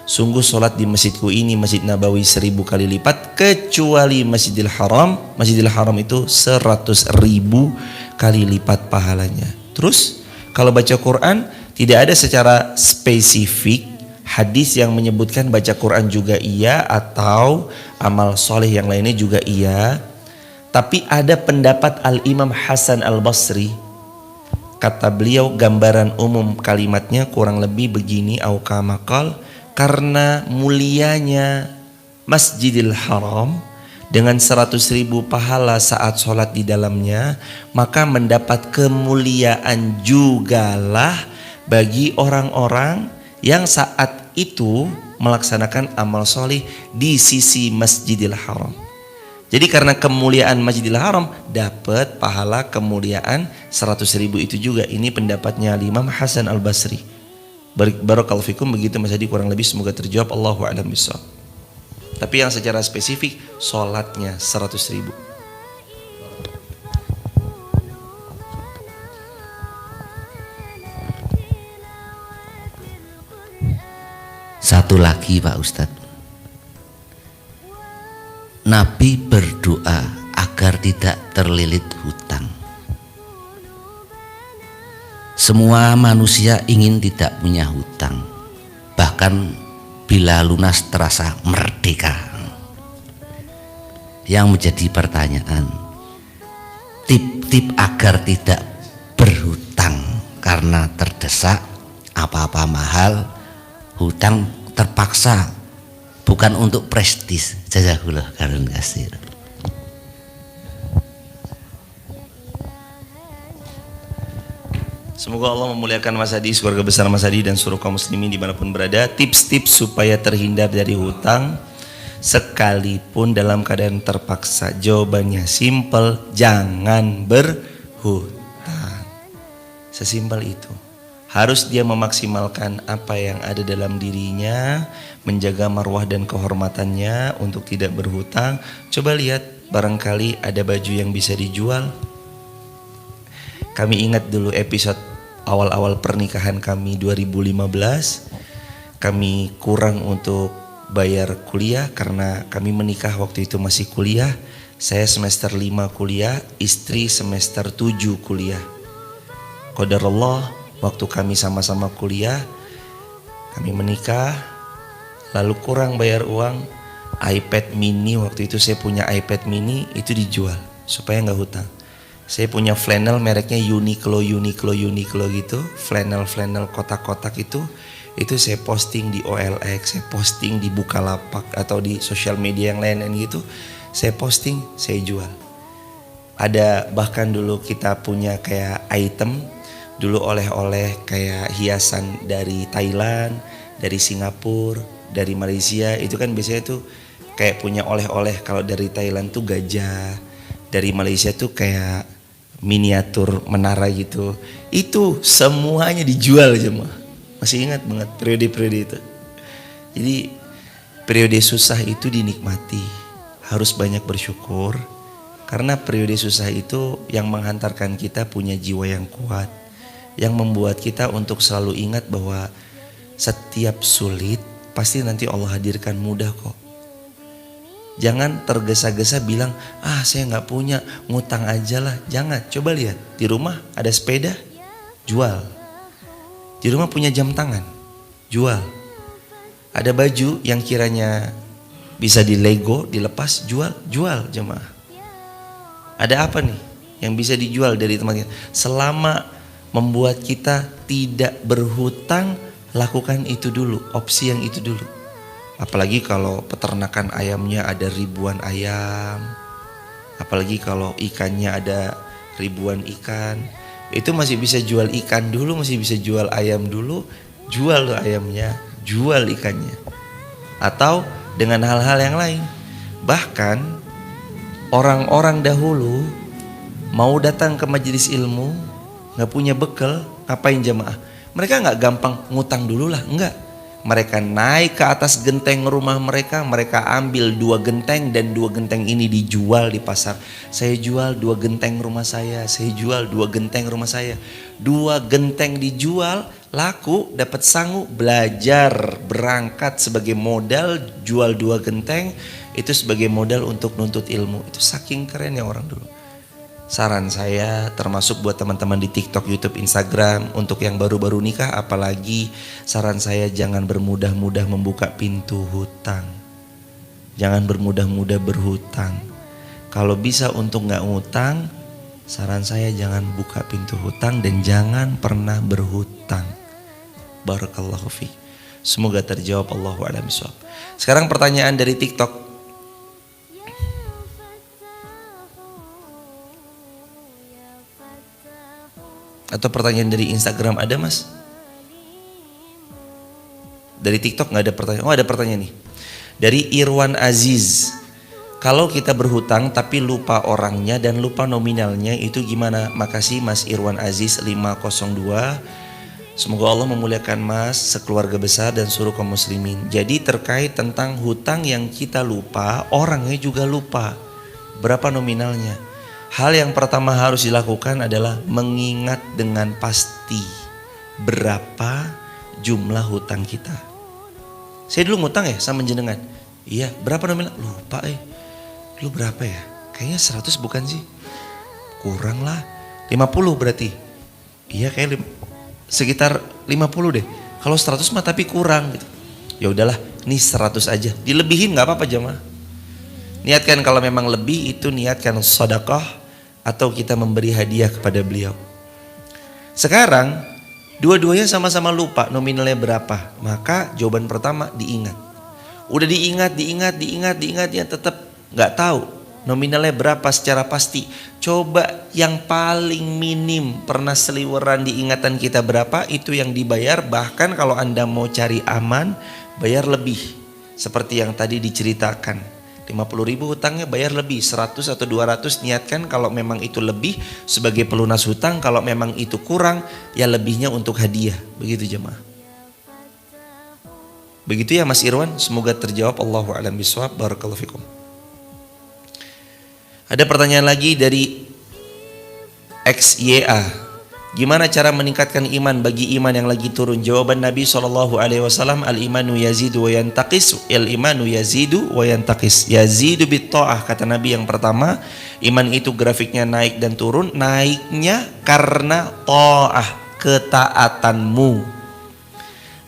Sungguh solat di masjidku ini, Masjid Nabawi, 1000 kali lipat, kecuali Masjidil Haram. Masjidil Haram itu 100.000 kali lipat pahalanya. Terus kalau baca Quran tidak ada secara spesifik hadis yang menyebutkan baca Quran juga iya atau amal soleh yang lainnya juga iya. Tapi ada pendapat Al-Imam Hasan Al-Basri. Kata beliau, gambaran umum kalimatnya kurang lebih begini, au kama qal, karena mulianya Masjidil Haram dengan 100.000 pahala saat sholat di dalamnya, maka mendapat kemuliaan jugalah bagi orang-orang yang saat itu melaksanakan amal soleh di sisi Masjidil Haram. Jadi karena kemuliaan Masjidil Haram dapat pahala kemuliaan 100.000 itu juga. Ini pendapatnya Imam Hasan Al-Basri. Barakallahu fikum, begitu Mas Hadi kurang lebih, semoga terjawab. Allahu a'lam bishawab. Tapi yang secara spesifik sholatnya 100.000. Satu lagi Pak Ustadz, Nabi berdoa agar tidak terlilit hutang. Semua manusia ingin tidak punya hutang. Bahkan bila lunas terasa merdeka. Yang menjadi pertanyaan, tip-tip agar tidak berhutang karena terdesak, apa-apa mahal, hutang terpaksa, bukan untuk prestis. Jazakallah khairan katsir. Semoga Allah memuliakan Mas Hadi, keluarga besar Mas Hadi dan seluruh kaum muslimin dimanapun berada. Tips-tips supaya terhindar dari hutang sekalipun dalam keadaan terpaksa. Jawabannya simple, jangan berhutang. Sesimpel itu. Harus dia memaksimalkan apa yang ada dalam dirinya, menjaga marwah dan kehormatannya untuk tidak berhutang. Coba lihat, barangkali ada baju yang bisa dijual. Kami ingat dulu episode awal-awal pernikahan kami 2015. Kami kurang untuk bayar kuliah karena kami menikah waktu itu masih kuliah. Saya semester 5 kuliah, istri semester 7 kuliah. Qadarullah, waktu kami sama-sama kuliah, kami menikah, lalu kurang bayar uang. iPad mini, waktu itu saya punya iPad mini, itu dijual supaya nggak hutang. Saya punya flannel mereknya Uniqlo gitu, flannel kotak-kotak itu saya posting di OLX, saya posting di Bukalapak atau di sosial media yang lain gitu, saya posting, saya jual. Ada bahkan dulu kita punya kayak item, dulu oleh-oleh kayak hiasan dari Thailand, dari Singapura, dari Malaysia, itu kan biasanya tuh kayak punya oleh-oleh. Kalau dari Thailand tuh gajah, dari Malaysia tuh kayak miniatur menara gitu. Itu semuanya dijual jemaah. Masih ingat banget periode-periode itu. Jadi periode susah itu dinikmati, harus banyak bersyukur, karena periode susah itu yang menghantarkan kita punya jiwa yang kuat, yang membuat kita untuk selalu ingat bahwa setiap sulit pasti nanti Allah hadirkan mudah kok. Jangan tergesa-gesa bilang, saya nggak punya, ngutang aja lah. Jangan, coba lihat di rumah ada sepeda, jual. Di rumah punya jam tangan, jual. Ada baju yang kiranya bisa di Lego, dilepas, jual jemaah. Ada apa nih yang bisa dijual dari teman kita? Selama membuat kita tidak berhutang, lakukan itu dulu, opsi yang itu dulu. Apalagi kalau peternakan ayamnya ada ribuan ayam, apalagi kalau ikannya ada ribuan ikan, itu masih bisa jual ikan dulu, masih bisa jual ayam dulu, jual loh ayamnya, jual ikannya. Atau dengan hal-hal yang lain. Bahkan orang-orang dahulu mau datang ke majelis ilmu, gak punya bekal, ngapain jemaah? Mereka gak gampang ngutang dulu lah, enggak. Mereka naik ke atas genteng rumah mereka ambil 2 genteng dan 2 genteng ini dijual di pasar. Saya jual 2 genteng rumah saya jual 2 genteng rumah saya. 2 genteng dijual, laku, dapat sangu, belajar, berangkat sebagai modal, jual 2 genteng, itu sebagai modal untuk nuntut ilmu. Itu saking kerennya orang dulu. Saran saya termasuk buat teman-teman di TikTok, YouTube, Instagram, untuk yang baru-baru nikah apalagi, saran saya jangan bermudah-mudah membuka pintu hutang. Jangan bermudah-mudah berhutang. Kalau bisa untuk gak ngutang, saran saya jangan buka pintu hutang dan jangan pernah berhutang. Barakallahu fiik. Semoga terjawab, Allahu a'lam bishawab. Sekarang pertanyaan dari TikTok. Atau pertanyaan dari Instagram ada mas? Dari TikTok gak ada pertanyaan. Oh ada pertanyaan nih. Dari Irwan Aziz. Kalau kita berhutang tapi lupa orangnya dan lupa nominalnya itu gimana? Makasih Mas Irwan Aziz 502. Semoga Allah memuliakan mas, sekeluarga besar dan seluruh kaum muslimin. Jadi terkait tentang hutang yang kita lupa, orangnya juga lupa. Berapa nominalnya? Hal yang pertama harus dilakukan adalah mengingat dengan pasti berapa jumlah hutang kita. Saya dulu ngutang ya sama jenengan. Iya, berapa nominal? Lupa Lu berapa ya? Kayaknya 100 bukan sih? Kurang lah. 50 berarti. Iya kayak sekitar 50 deh. Kalau 100 mah tapi kurang gitu. Ya udahlah, Ini 100 aja. Dilebihin nggak apa-apa jemaah. Niatkan kalau memang lebih itu niatkan sedekah atau kita memberi hadiah kepada beliau. Sekarang dua-duanya sama-sama lupa nominalnya berapa. Maka jawaban pertama diingat. Udah diingat ya tetap nggak tahu nominalnya berapa secara pasti. Coba yang paling minim pernah seliweran di ingatan kita berapa, itu yang dibayar. Bahkan kalau Anda mau cari aman, bayar lebih. Seperti yang tadi diceritakan. 50.000 hutangnya bayar lebih, 100 atau 200 niatkan kalau memang itu lebih sebagai pelunas hutang, kalau memang itu kurang ya lebihnya untuk hadiah. Begitu jemaah. Begitu ya Mas Irwan, semoga terjawab. Allahu a'lam bishawab. Barakallahu fikum. Ada pertanyaan lagi dari XYA. Gimana cara meningkatkan iman bagi iman yang lagi turun? Jawaban Nabi SAW, al-imanu yazidu wa yantaqis. Al-imanu yazidu wa yantaqis. Yazidu bitta'ah, kata Nabi yang pertama. Iman itu grafiknya naik dan turun. Naiknya karena ta'ah, ketaatanmu.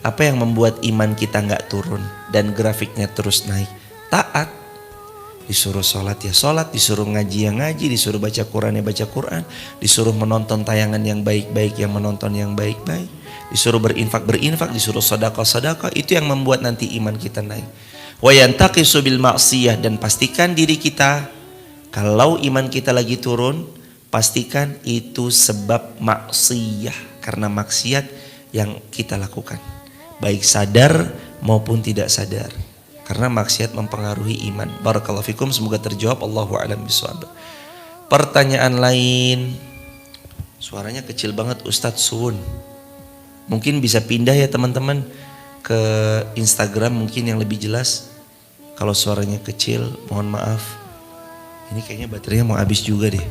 Apa yang membuat iman kita gak turun dan grafiknya terus naik? Taat. Disuruh sholat ya sholat, disuruh ngaji ya ngaji, disuruh baca Quran ya baca Quran, disuruh menonton tayangan yang baik-baik yang menonton yang baik-baik, disuruh berinfak, disuruh sedekah. Itu yang membuat nanti iman kita naik. Wa yantaqisu bil ma'siyah, dan pastikan diri kita kalau iman kita lagi turun, pastikan itu sebab maksiyah, karena maksiat yang kita lakukan, baik sadar maupun tidak sadar. Karena maksiat mempengaruhi iman. Barakallahu fikum, semoga terjawab. Allahu a'lam bishawab. Pertanyaan lain. Suaranya kecil banget Ustadz Sun. Mungkin bisa pindah ya teman-teman ke Instagram mungkin yang lebih jelas. Kalau suaranya kecil, mohon maaf. Ini kayaknya baterainya mau habis juga deh.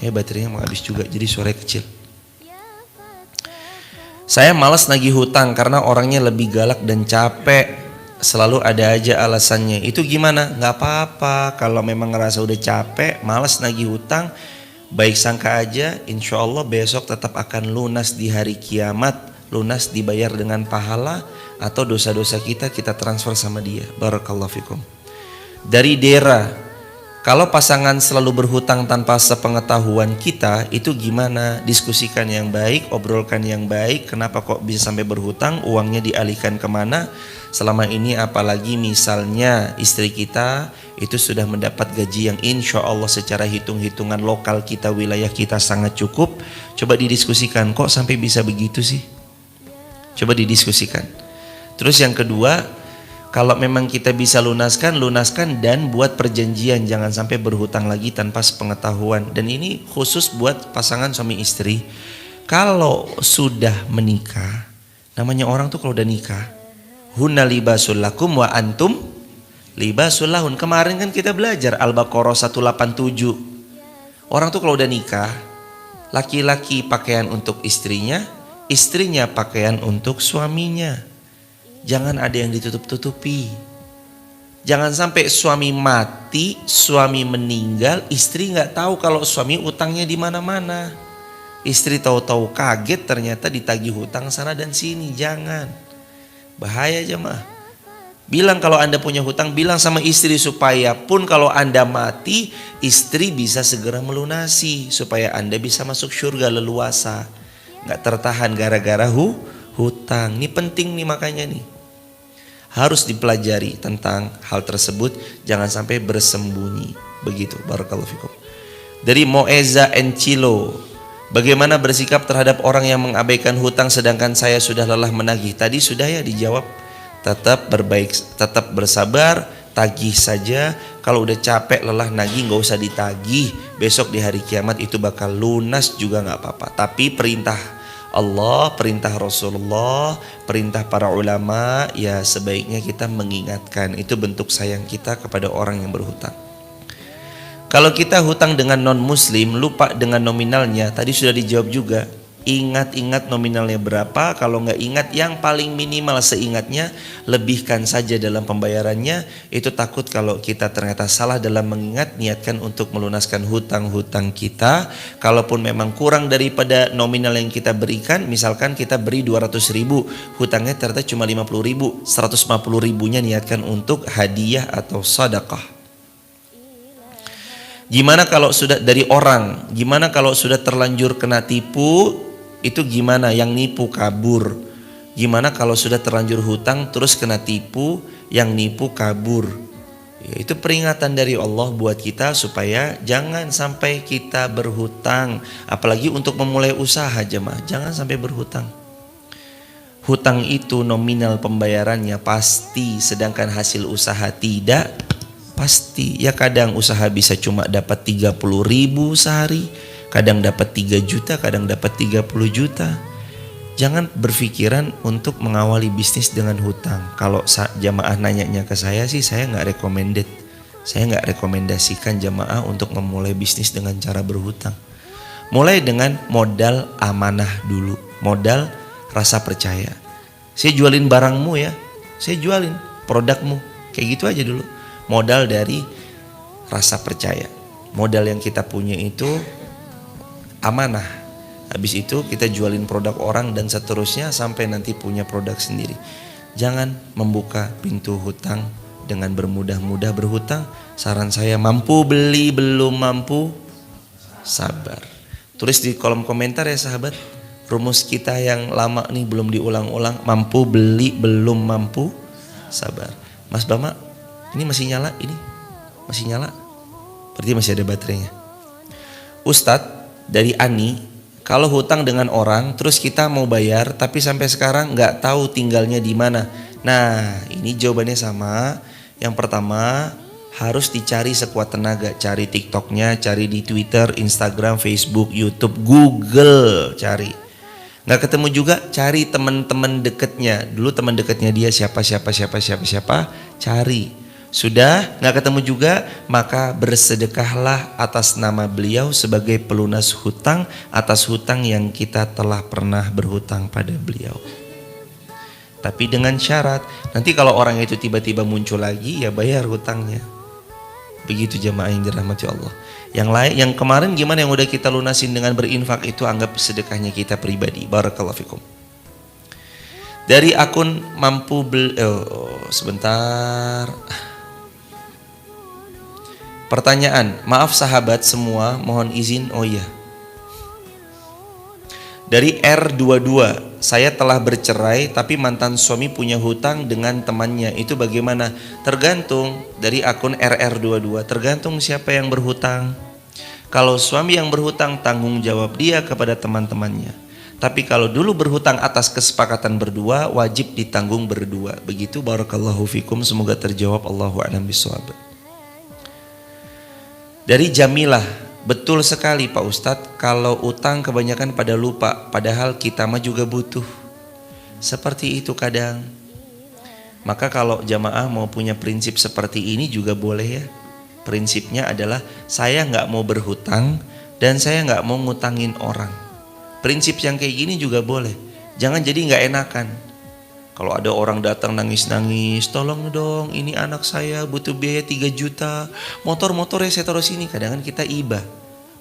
Jadi suaranya kecil. Saya malas nagih hutang karena orangnya lebih galak dan capek. Selalu ada aja alasannya. Itu gimana? Gak apa-apa. Kalau memang ngerasa udah capek, malas nagih hutang, baik sangka aja, insya Allah besok tetap akan lunas di hari kiamat. Lunas dibayar dengan pahala, atau dosa-dosa kita transfer sama dia. Barakallahu fikum. Dari Dera, kalau pasangan selalu berhutang tanpa sepengetahuan kita, itu gimana? Diskusikan yang baik, obrolkan yang baik. Kenapa kok bisa sampai berhutang? Uangnya dialihkan kemana? Selama ini apalagi misalnya istri kita itu sudah mendapat gaji yang insya Allah secara hitung-hitungan lokal kita, wilayah kita sangat cukup. Coba didiskusikan, kok sampai bisa begitu sih? Coba didiskusikan. Terus yang kedua, kalau memang kita bisa lunaskan dan buat perjanjian, jangan sampai berhutang lagi tanpa sepengetahuan. Dan ini khusus buat pasangan suami istri. Kalau sudah menikah, namanya orang tuh kalau udah nikah, hunna libasul lakum wa antum libasul lahun. Kemarin kan kita belajar Al-Baqarah 187. Orang tuh kalau udah nikah, laki-laki pakaian untuk istrinya, istrinya pakaian untuk suaminya. Jangan ada yang ditutup-tutupi. Jangan sampai suami mati, suami meninggal, istri nggak tahu kalau suami utangnya di mana-mana. Istri tahu-tahu kaget ternyata ditagih hutang sana dan sini. Jangan. Bahaya jemaah. Bilang kalau Anda punya hutang, bilang sama istri supaya pun kalau Anda mati, istri bisa segera melunasi supaya Anda bisa masuk surga leluasa. Nggak tertahan gara-gara hutang. Ini penting nih, makanya nih harus dipelajari tentang hal tersebut. Jangan sampai bersembunyi. Begitu. Barakallahu fikum. Dari Moeza Encilo, bagaimana bersikap terhadap orang yang mengabaikan hutang sedangkan saya sudah lelah menagih? Tadi sudah ya dijawab. Tetap bersabar, tagih saja. Kalau udah capek, lelah nagih, gak usah ditagih. Besok di hari kiamat itu bakal lunas juga gak apa-apa. Tapi perintah Allah, perintah Rasulullah, perintah para ulama, ya sebaiknya kita mengingatkan. Itu bentuk sayang kita kepada orang yang berhutang. Kalau kita hutang dengan non muslim, lupa dengan nominalnya, tadi sudah dijawab juga. Ingat-ingat nominalnya berapa, kalau nggak ingat yang paling minimal seingatnya, lebihkan saja dalam pembayarannya. Itu takut kalau kita ternyata salah dalam mengingat, niatkan untuk melunaskan hutang-hutang kita. Kalaupun memang kurang daripada nominal yang kita berikan, misalkan kita beri 200.000, hutangnya ternyata cuma 50.000, 150.000-nya niatkan untuk hadiah atau sedekah. Gimana kalau sudah dari orang, gimana kalau sudah terlanjur kena tipu, itu gimana? Yang nipu kabur. Gimana kalau sudah terlanjur hutang terus kena tipu, yang nipu kabur? Ya, itu peringatan dari Allah buat kita supaya jangan sampai kita berhutang. Apalagi untuk memulai usaha jemaah, jangan sampai berhutang. Hutang itu nominal pembayarannya pasti, sedangkan hasil usaha tidak pasti. Ya kadang usaha bisa cuma dapat 30.000 sehari, kadang dapat 3 juta, kadang dapat 30 juta. Jangan berpikiran untuk mengawali bisnis dengan hutang. Kalau jamaah nanyanya ke saya sih, saya nggak recommended. Saya nggak rekomendasikan jamaah untuk memulai bisnis dengan cara berhutang. Mulai dengan modal amanah dulu, modal rasa percaya. Saya jualin barangmu ya, saya jualin produkmu, kayak gitu aja dulu. Modal dari rasa percaya. Modal yang kita punya itu amanah. Habis itu kita jualin produk orang dan seterusnya sampai nanti punya produk sendiri. Jangan membuka pintu hutang dengan bermudah-mudah berhutang. Saran saya, mampu beli belum mampu sabar. Tulis di kolom komentar ya sahabat, rumus kita yang lama nih belum diulang-ulang. Mampu beli belum mampu sabar. Mas Bama, ini masih nyala? Ini masih nyala? Berarti masih ada baterainya. Ustadz, dari Ani, kalau hutang dengan orang terus kita mau bayar tapi sampai sekarang nggak tahu tinggalnya di mana. Nah, ini jawabannya sama. Yang pertama, harus dicari sekuat tenaga. Cari TikToknya, cari di Twitter, Instagram, Facebook, YouTube, Google, cari. Nggak ketemu juga, cari teman-teman dekatnya. Dulu teman dekatnya dia siapa, cari. Sudah nggak ketemu juga, maka bersedekahlah atas nama beliau sebagai pelunas hutang atas hutang yang kita telah pernah berhutang pada beliau. Tapi dengan syarat, nanti kalau orang itu tiba-tiba muncul lagi, ya bayar hutangnya. Begitu jamaah yang dirahmati Allah. Yang lain, yang kemarin gimana yang udah kita lunasin dengan berinfak, itu anggap sedekahnya kita pribadi. Barakallahu fikum. Dari akun mampu sebentar. Pertanyaan, maaf sahabat semua, mohon izin. Oh iya. Dari R22, saya telah bercerai tapi mantan suami punya hutang dengan temannya. Itu bagaimana? Tergantung. Dari akun RR22, tergantung siapa yang berhutang. Kalau suami yang berhutang, tanggung jawab dia kepada teman-temannya. Tapi kalau dulu berhutang atas kesepakatan berdua, wajib ditanggung berdua. Begitu, barakallahu fikum, semoga terjawab. Allahu a'lam bishawab. Dari Jamilah, betul sekali Pak Ustadz, kalau utang kebanyakan pada lupa, padahal kita mah juga butuh. Seperti itu kadang. Maka kalau jamaah mau punya prinsip seperti ini juga boleh ya. Prinsipnya adalah saya nggak mau berhutang dan saya nggak mau ngutangin orang. Prinsip yang kayak gini juga boleh. Jangan jadi nggak enakan. Kalau ada orang datang nangis-nangis, tolong dong, ini anak saya butuh biaya 3 juta, motor-motornya saya taruh sini. Kadang kan kita iba,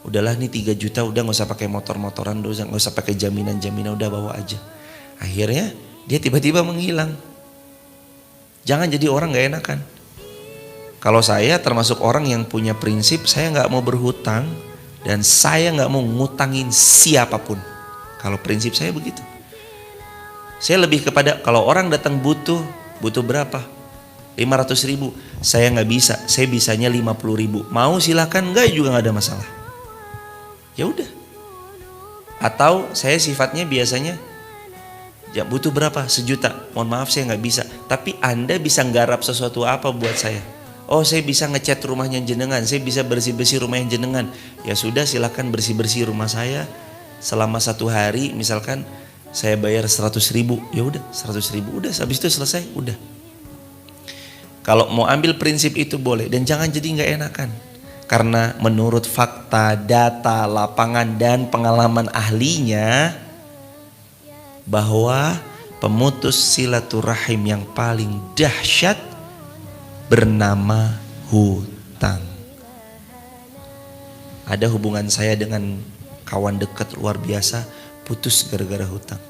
udahlah nih 3 juta, udah gak usah pakai motor-motoran, gak usah pakai jaminan-jaminan, udah bawa aja. Akhirnya dia tiba-tiba menghilang. Jangan jadi orang gak enakan. Kalau saya termasuk orang yang punya prinsip, saya gak mau berhutang dan saya gak mau ngutangin siapapun. Kalau prinsip saya begitu. Saya lebih kepada kalau orang datang butuh berapa? 500.000. Saya nggak bisa, saya bisanya 50.000. Mau silakan, enggak juga nggak ada masalah. Ya udah. Atau saya sifatnya biasanya, ya butuh berapa? 1 juta. Mohon maaf saya nggak bisa. Tapi Anda bisa nggarap sesuatu apa buat saya? Oh saya bisa ngecat rumahnya jenengan, saya bisa bersih-bersih rumahnya jenengan. Ya sudah, silakan bersih-bersih rumah saya selama 1 hari misalkan. Saya bayar 100.000, ya udah 100.000, udah habis itu selesai, udah. Kalau mau ambil prinsip itu boleh, dan jangan jadi nggak enakan. Karena menurut fakta, data, lapangan dan pengalaman ahlinya, bahwa pemutus silaturahim yang paling dahsyat bernama hutang. Ada hubungan saya dengan kawan dekat luar biasa putus gara-gara hutang.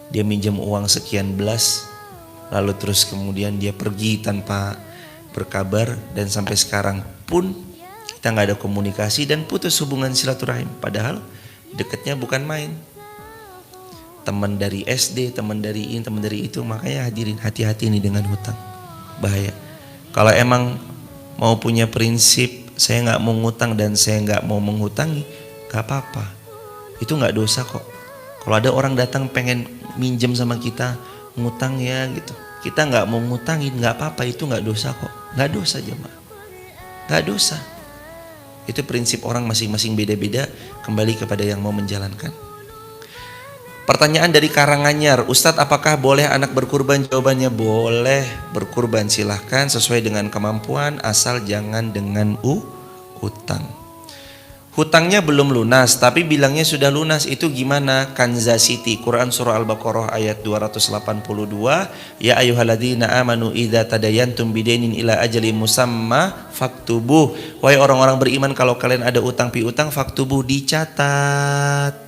Dia minjem uang sekian belas, lalu terus kemudian dia pergi tanpa berkabar, dan sampai sekarang pun kita nggak ada komunikasi dan putus hubungan silaturahim. Padahal dekatnya bukan main. Teman dari SD, teman dari ini, teman dari itu. Makanya hadirin, hati-hati nih dengan hutang. Bahaya. Kalau emang mau punya prinsip, saya nggak mau ngutang dan saya nggak mau menghutangi, gak apa-apa. Itu nggak dosa kok. Kalau ada orang datang pengen minjem sama kita, ngutang ya gitu, kita nggak mau ngutangin, nggak apa-apa, itu nggak dosa kok. Nggak dosa jemaah, nggak dosa. Itu prinsip orang masing-masing beda-beda, kembali kepada yang mau menjalankan. Pertanyaan dari Karanganyar, Ustadz apakah boleh anak berkurban? Jawabannya boleh berkurban, silahkan sesuai dengan kemampuan, asal jangan dengan utang. Hutangnya belum lunas tapi bilangnya sudah lunas, itu gimana? Kanza Siti, Quran surah Al-Baqarah ayat 282, ya ayyuhalladzina amanu idza tadayantum bidainin ila ajalin musamma faktubuh. Wahai orang-orang beriman, kalau kalian ada utang piutang, faktubuh, dicatat.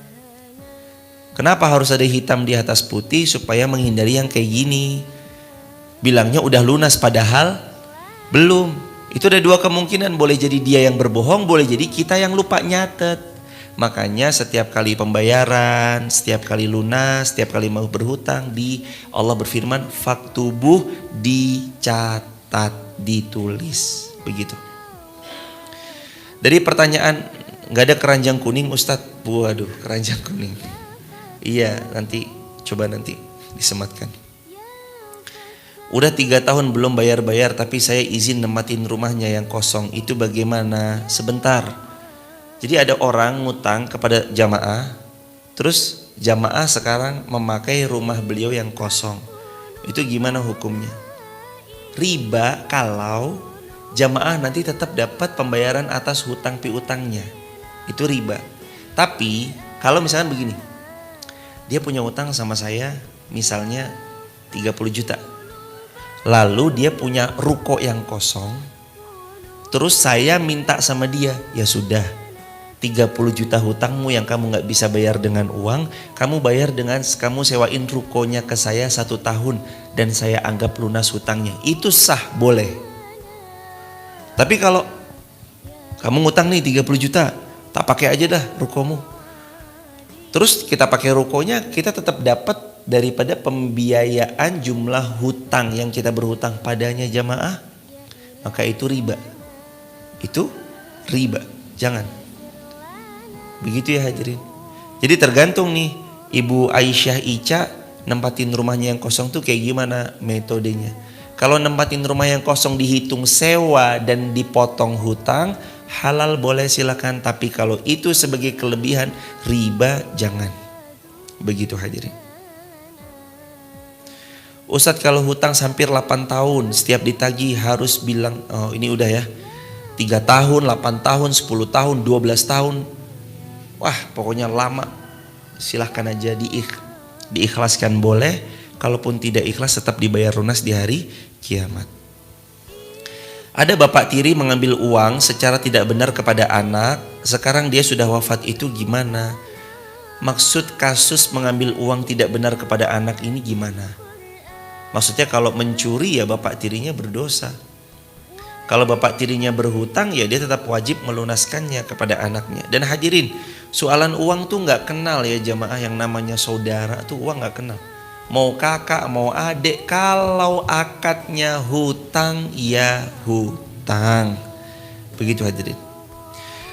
Kenapa harus ada hitam di atas putih? Supaya menghindari yang kayak gini. Bilangnya udah lunas padahal belum. Itu ada dua kemungkinan, boleh jadi dia yang berbohong, boleh jadi kita yang lupa nyatet. Makanya setiap kali pembayaran, setiap kali lunas, setiap kali mau berhutang, Allah berfirman faktubuh, dicatat, ditulis. Begitu. Dari pertanyaan, gak ada keranjang kuning Ustadz? Waduh, keranjang kuning. Iya, nanti coba nanti disematkan. Udah 3 tahun belum bayar-bayar, tapi saya izin nempatin rumahnya yang kosong, itu bagaimana? Sebentar. Jadi ada orang ngutang kepada jamaah, terus jamaah sekarang memakai rumah beliau yang kosong. Itu gimana hukumnya? Riba kalau jamaah nanti tetap dapat pembayaran atas hutang piutangnya. Itu riba. Tapi kalau misalkan begini, dia punya utang sama saya misalnya 30 juta. Lalu dia punya ruko yang kosong, terus saya minta sama dia, ya sudah 30 juta hutangmu yang kamu gak bisa bayar dengan uang, kamu bayar dengan kamu sewain rukonya ke saya 1 tahun dan saya anggap lunas hutangnya. Itu sah, boleh. Tapi kalau kamu ngutang nih 30 juta, tak pakai aja dah rukomu, terus kita pakai rukonya, kita tetap dapat daripada pembiayaan jumlah hutang yang kita berhutang padanya jamaah, maka itu riba. Itu riba, jangan. Begitu ya hadirin. Jadi tergantung nih Ibu Aisyah Ica nempatin rumahnya yang kosong tuh kayak gimana metodenya. Kalau nempatin rumah yang kosong dihitung sewa dan dipotong hutang, halal boleh silakan. Tapi kalau itu sebagai kelebihan riba, jangan. Begitu hadirin. Ustadz kalau hutang hampir 8 tahun setiap ditagih harus bilang, oh ini udah ya 3 tahun, 8 tahun, 10 tahun, 12 tahun. Wah pokoknya lama. Silahkan aja diikhlaskan boleh. Kalaupun tidak ikhlas tetap dibayar lunas di hari kiamat. Ada bapak tiri mengambil uang secara tidak benar kepada anak. Sekarang dia sudah wafat, itu gimana? Maksud kasus mengambil uang tidak benar kepada anak ini gimana? Maksudnya kalau mencuri ya bapak tirinya berdosa. Kalau bapak tirinya berhutang ya dia tetap wajib melunaskannya kepada anaknya. Dan hadirin, soalan uang tuh gak kenal ya jamaah, yang namanya saudara tuh uang gak kenal. Mau kakak, mau adik, kalau akadnya hutang ya hutang. Begitu hadirin.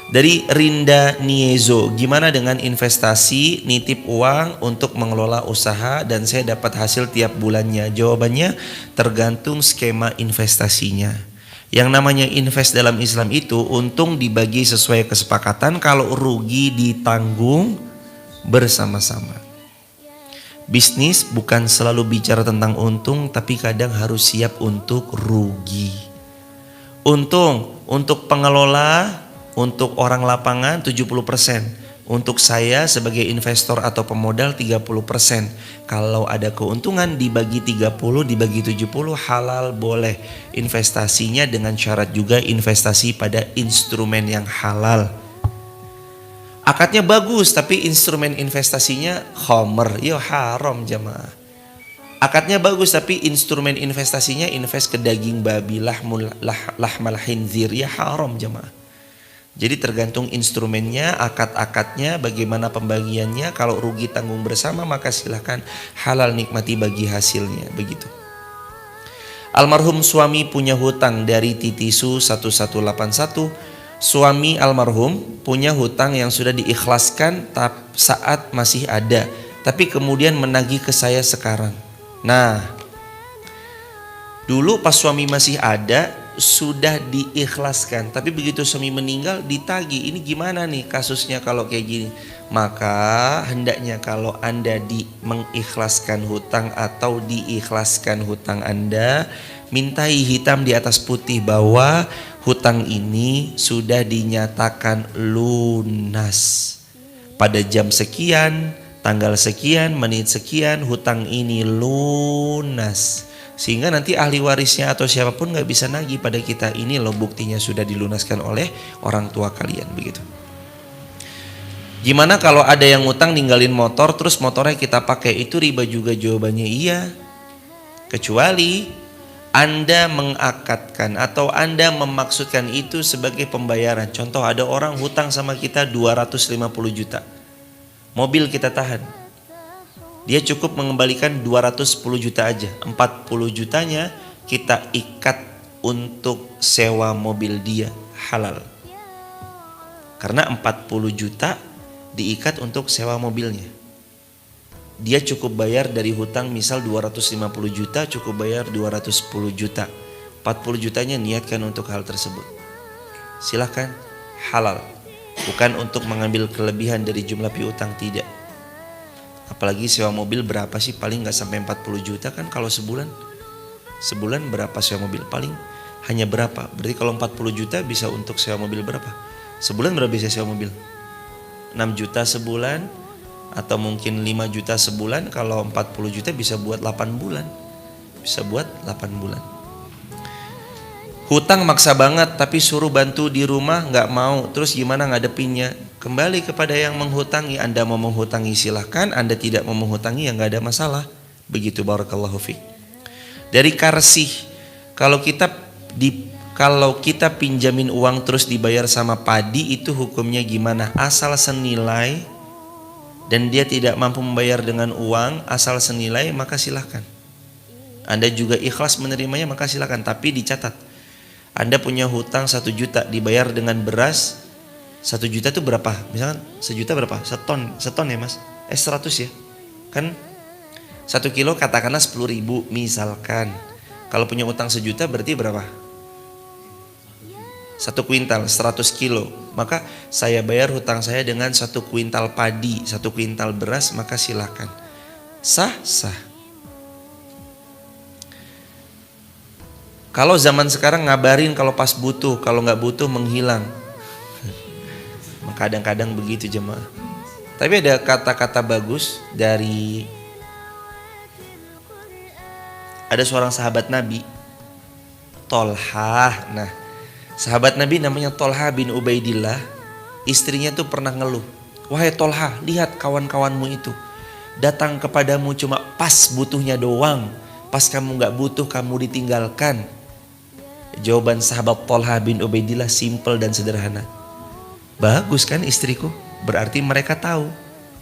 Dari Rinda Niezo, gimana dengan investasi nitip uang untuk mengelola usaha dan saya dapat hasil tiap bulannya? Jawabannya tergantung skema investasinya. Yang namanya invest dalam Islam itu untung dibagi sesuai kesepakatan, kalau rugi ditanggung bersama-sama. Bisnis bukan selalu bicara tentang untung, tapi kadang harus siap untuk rugi. Untung untuk pengelola, untuk orang lapangan 70%, Untuk saya sebagai investor atau pemodal 30%. Kalau ada keuntungan dibagi 30, dibagi 70 halal boleh. Investasinya dengan syarat juga investasi pada instrumen yang halal. Akadnya bagus tapi instrumen investasinya khamr, ya haram jamaah. Akadnya bagus tapi instrumen investasinya invest ke daging babi, lahmal khinzir, ya haram jamaah. Jadi tergantung instrumennya, akad-akadnya, bagaimana pembagiannya. Kalau rugi tanggung bersama maka silahkan, halal nikmati bagi hasilnya, begitu. Almarhum suami punya hutang dari Titisu 1181. Suami almarhum punya hutang yang sudah diikhlaskan saat masih ada, tapi kemudian menagih ke saya sekarang. Nah, dulu pas suami masih ada sudah diikhlaskan, tapi begitu suami meninggal ditagih. Ini gimana nih kasusnya kalau kayak gini? Maka hendaknya kalau Anda mengikhlaskan hutang atau diikhlaskan hutang Anda, mintai hitam di atas putih bahwa hutang ini sudah dinyatakan lunas. Pada jam sekian, tanggal sekian, menit sekian, hutang ini lunas. Sehingga nanti ahli warisnya atau siapapun gak bisa nagih pada kita. Ini loh buktinya sudah dilunaskan oleh orang tua kalian, begitu. Gimana kalau ada yang ngutang ninggalin motor terus motornya kita pakai, itu riba juga? Jawabannya iya. Kecuali Anda mengakadkan atau Anda memaksudkan itu sebagai pembayaran. Contoh, ada orang hutang sama kita 250 juta. Mobil kita tahan. Dia cukup mengembalikan 210 juta aja. 40 jutanya kita ikat untuk sewa mobil dia, halal. Karena 40 juta diikat untuk sewa mobilnya. Dia cukup bayar dari hutang misal 250 juta, cukup bayar 210 juta. 40 jutanya niatkan untuk hal tersebut. Silahkan, halal. Bukan untuk mengambil kelebihan dari jumlah piutang, tidak. Apalagi sewa mobil berapa sih? Paling gak sampai 40 juta kan kalau sebulan. Sebulan berapa sewa mobil? Paling hanya berapa? Berarti kalau 40 juta bisa untuk sewa mobil berapa? Sebulan berapa bisa sewa mobil? 6 juta sebulan atau mungkin 5 juta sebulan. Kalau 40 juta bisa buat 8 bulan. Bisa buat 8 bulan. Hutang maksa banget tapi suruh bantu di rumah gak mau. Terus gimana ngadepinnya? Kembali kepada yang menghutangi. Anda mau menghutangi silahkan, Anda tidak mau menghutangi ya gak ada masalah. Begitu, barakallahu fiik. Dari karsih, kalau kita pinjamin uang terus dibayar sama padi, itu hukumnya gimana? Asal senilai dan dia tidak mampu membayar dengan uang, asal senilai maka silahkan. Anda juga ikhlas menerimanya maka silahkan. Tapi dicatat, Anda punya hutang 1 juta dibayar dengan beras 1 juta itu berapa? Misalkan 1 juta berapa? Seton ya mas? 100 ya? Kan 1 kilo katakanlah 10.000 misalkan. Kalau punya utang 1 juta berarti berapa? 1 kuintal 100 kilo. Maka saya bayar hutang saya dengan 1 kuintal padi, 1 kuintal beras, maka silakan. Sah. Kalau zaman sekarang ngabarin kalau pas butuh, kalau nggak butuh menghilang. Kadang-kadang begitu jemaah. Tapi ada kata-kata bagus dari ada seorang sahabat Nabi, Tolhah. Nah, sahabat Nabi namanya Tolhah bin Ubaidillah. Istrinya tuh pernah ngeluh, wahai Tolhah, lihat kawan-kawanmu itu datang kepadamu cuma pas butuhnya doang. Pas kamu gak butuh kamu ditinggalkan. Jawaban sahabat Tolhah bin Ubaidillah simple dan sederhana. Bagus kan istriku? Berarti mereka tahu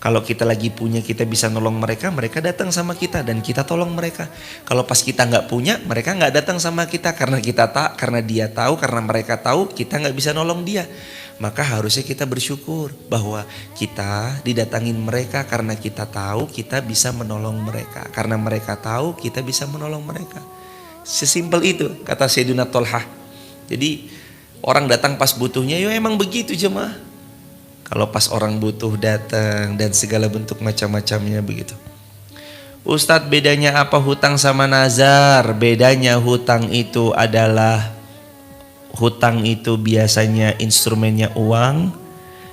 kalau kita lagi punya kita bisa nolong mereka, mereka datang sama kita dan kita tolong mereka. Kalau pas kita nggak punya, mereka nggak datang sama kita karena karena dia tahu, karena mereka tahu kita nggak bisa nolong dia. Maka harusnya kita bersyukur bahwa kita didatangin mereka karena kita tahu kita bisa menolong mereka. Karena mereka tahu kita bisa menolong mereka. Sesimpel itu kata Sayyidina Tolhah. Jadi orang datang pas butuhnya, yo emang begitu jemaah. Kalau pas orang butuh datang dan segala bentuk macam-macamnya begitu. Ustadz, bedanya apa hutang sama nazar? Bedanya hutang itu adalah hutang itu biasanya instrumennya uang,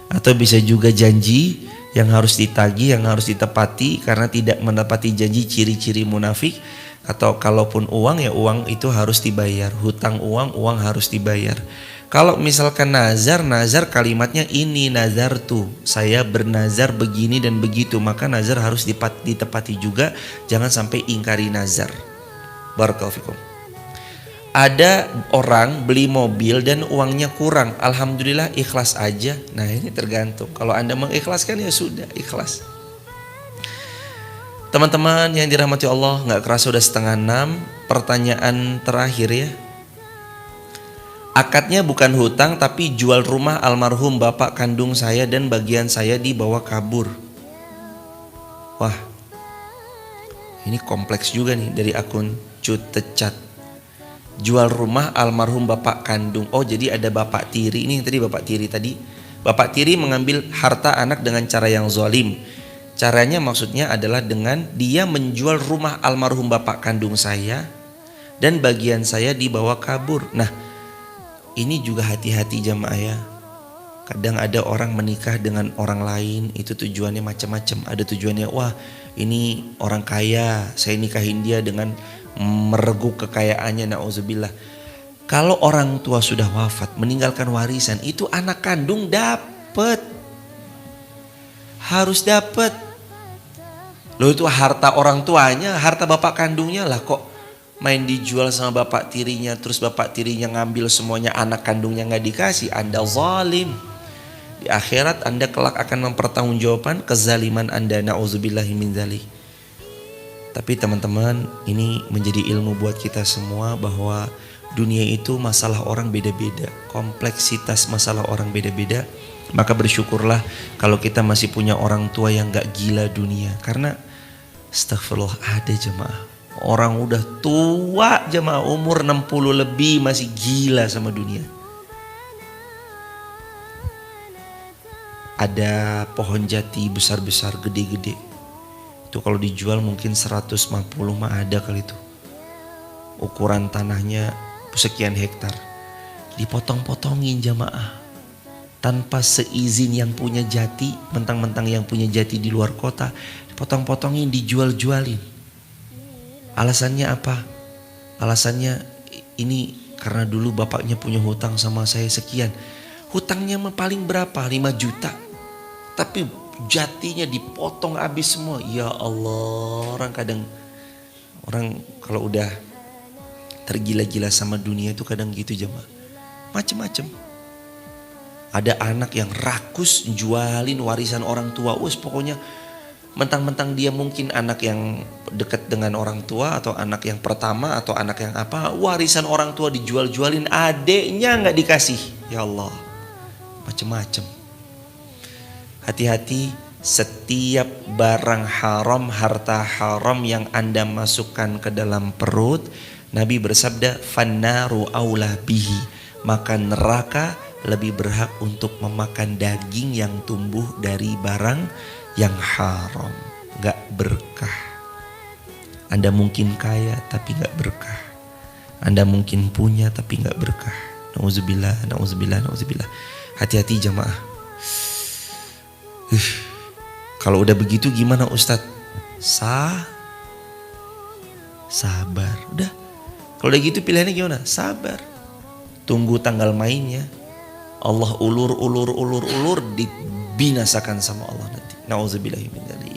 Atau bisa juga janji yang harus ditagih, yang harus ditepati, karena tidak menepati janji ciri-ciri munafik. Atau kalaupun uang, ya uang itu harus dibayar. Hutang uang, uang harus dibayar. Kalau misalkan nazar kalimatnya ini nazar tuh, saya bernazar begini dan begitu, maka nazar harus ditepati juga, jangan sampai ingkari nazar. Barakallahu fikum. Ada orang beli mobil dan uangnya kurang, alhamdulillah ikhlas aja. Nah ini tergantung, kalau Anda mengikhlaskan ya sudah ikhlas. Teman-teman yang dirahmati Allah, gak kerasa udah 5:30. Pertanyaan terakhir ya. Akadnya bukan hutang tapi jual rumah almarhum bapak kandung saya dan bagian saya dibawa kabur. Wah, ini kompleks juga nih dari akun Cutecat. Jual rumah almarhum bapak kandung. Oh jadi ada bapak tiri, ini yang tadi bapak tiri tadi. Bapak tiri mengambil harta anak dengan cara yang zalim. Caranya maksudnya adalah dengan dia menjual rumah almarhum bapak kandung saya dan bagian saya dibawa kabur. Nah, ini juga hati-hati jamaah ya. Kadang ada orang menikah dengan orang lain itu tujuannya macam-macam. Ada tujuannya, wah ini orang kaya, saya nikahin dia dengan mereguk kekayaannya, na'udzubillah. Kalau orang tua sudah wafat meninggalkan warisan, itu anak kandung dapat. Harus dapat. Loh itu harta orang tuanya, harta bapak kandungnya lah kok main dijual sama bapak tirinya, terus bapak tirinya ngambil semuanya, anak kandungnya nggak dikasih. Anda zalim. Di akhirat Anda kelak akan mempertanggungjawabkan kezaliman Anda, na'udzubillahi min dzalik. Tapi teman-teman, ini menjadi ilmu buat kita semua bahwa dunia itu masalah orang beda-beda, kompleksitas masalah orang beda-beda. Maka bersyukurlah kalau kita masih punya orang tua yang gak gila dunia. Karena astagfirullah, ada jemaah orang udah tua jemaah, umur 60 lebih masih gila sama dunia. Ada pohon jati besar-besar gede-gede, itu kalau dijual mungkin 150 mah ada kali itu. Ukuran tanahnya sekian hektar, dipotong-potongin jamaah tanpa seizin yang punya jati. Mentang-mentang yang punya jati di luar kota, dipotong-potongin, dijual-jualin. Alasannya apa? Alasannya ini karena dulu bapaknya punya hutang sama saya sekian. Hutangnya mah paling berapa? 5 juta. Tapi jatinya dipotong habis semua. Ya Allah, orang kalau udah tergila-gila sama dunia itu kadang gitu jemaah. Macem-macem. Ada anak yang rakus jualin warisan orang tua. Pokoknya mentang-mentang dia mungkin anak yang dekat dengan orang tua, atau anak yang pertama, atau anak yang apa, warisan orang tua dijual-jualin, adeknya nggak dikasih. Ya Allah, macem-macem. Hati-hati, setiap barang haram, harta haram yang Anda masukkan ke dalam perut, Nabi bersabda, fannaru aula bihi, maka neraka lebih berhak untuk memakan daging yang tumbuh dari barang yang haram. Gak berkah. Anda mungkin kaya tapi gak berkah. Anda mungkin punya tapi gak berkah. Na'udzubillah, na'udzubillah, na'udzubillah. Hati-hati jamaah. Kalau udah begitu gimana Ustadz? Sabar. Udah. Kalau udah gitu pilihannya gimana? Sabar. Tunggu tanggal mainnya. Allah ulur dibinasakan sama Allah nanti. Na'udzubillahi min dzalik.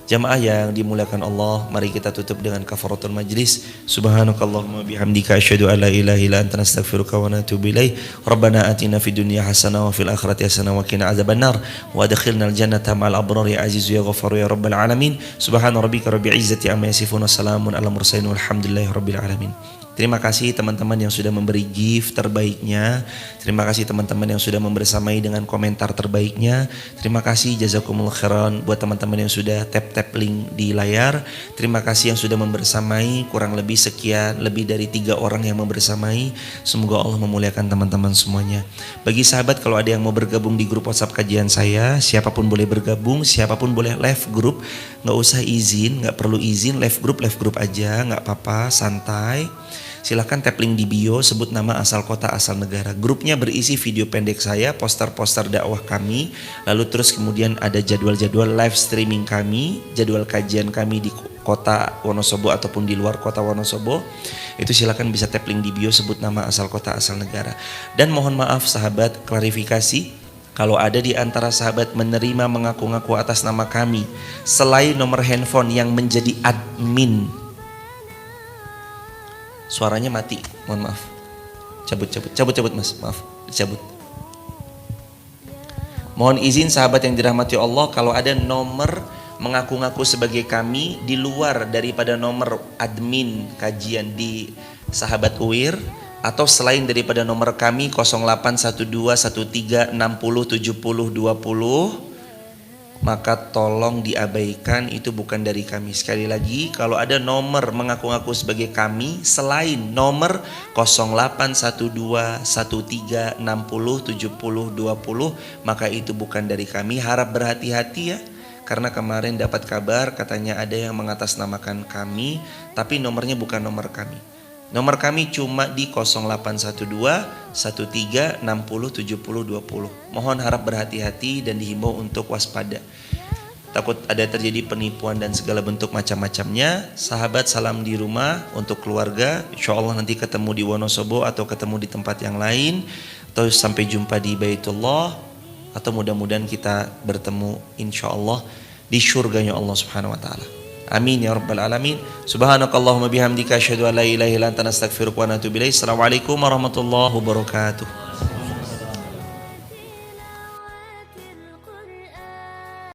Jamaah yang dimuliakan Allah, mari kita tutup dengan kafaratul majlis. Subhanakallahumma bihamdika asyhadu an la ilaha illa anta astaghfiruka wa atubu ilaik. Rabbana atina fid dunya hasanah wa fil akhirati hasanah wa qina adzabannar wa adkhilnal jannata ma'al abrar ya azizu ya ghaffar ya rabbal alamin. Subhana rabbika rabbil izzati amma yasifun wa salamun alal mursalin walhamdulillahi rabbil alamin. Terima kasih teman-teman yang sudah memberi gift terbaiknya. Terima kasih teman-teman yang sudah membersamai dengan komentar terbaiknya. Terima kasih jazakumullah khairan buat teman-teman yang sudah tap-tap link di layar. Terima kasih yang sudah membersamai, kurang lebih sekian, lebih dari 3 orang yang membersamai. Semoga Allah memuliakan teman-teman semuanya. Bagi sahabat, kalau ada yang mau bergabung di grup WhatsApp kajian saya, siapapun boleh bergabung, siapapun boleh live group. Gak usah izin, gak perlu izin, live group aja, gak apa-apa, santai. Silahkan tap link di bio, sebut nama, asal kota, asal negara. Grupnya berisi video pendek saya, poster-poster dakwah kami, lalu terus kemudian ada jadwal-jadwal live streaming kami, jadwal kajian kami di kota Wonosobo ataupun di luar kota Wonosobo. Itu silahkan bisa tap link di bio, sebut nama, asal kota, asal negara. Dan mohon maaf sahabat, klarifikasi, kalau ada di antara sahabat menerima mengaku-ngaku atas nama kami selain nomor handphone yang menjadi admin, suaranya mati, mohon maaf. Cabut mas, maaf, dicabut. Mohon izin sahabat yang dirahmati Allah, kalau ada nomor mengaku-ngaku sebagai kami di luar daripada nomor admin kajian di Sahabat UIR, atau selain daripada nomor kami 081213607020, maka tolong diabaikan, itu bukan dari kami. Sekali lagi, kalau ada nomor mengaku-ngaku sebagai kami selain nomor 081213607020, maka itu bukan dari kami. Harap berhati-hati ya, karena kemarin dapat kabar katanya ada yang mengatasnamakan kami, tapi nomornya bukan nomor kami. Nomor kami cuma di 081213607020. Mohon harap berhati-hati dan dihimbau untuk waspada. Takut ada terjadi penipuan dan segala bentuk macam-macamnya. Sahabat, salam di rumah untuk keluarga. Insya Allah nanti ketemu di Wonosobo atau ketemu di tempat yang lain, atau sampai jumpa di Baitullah, atau mudah-mudahan kita bertemu insya Allah di surganya Allah Subhanahu wa ta'ala. Amin ya rabbal alamin. Subhanakallahumma bihamdika asyhadu an la ilaha illa anta astaghfiruka wa atubu ilaik. Assalamualaikum warahmatullahi wabarakatuh.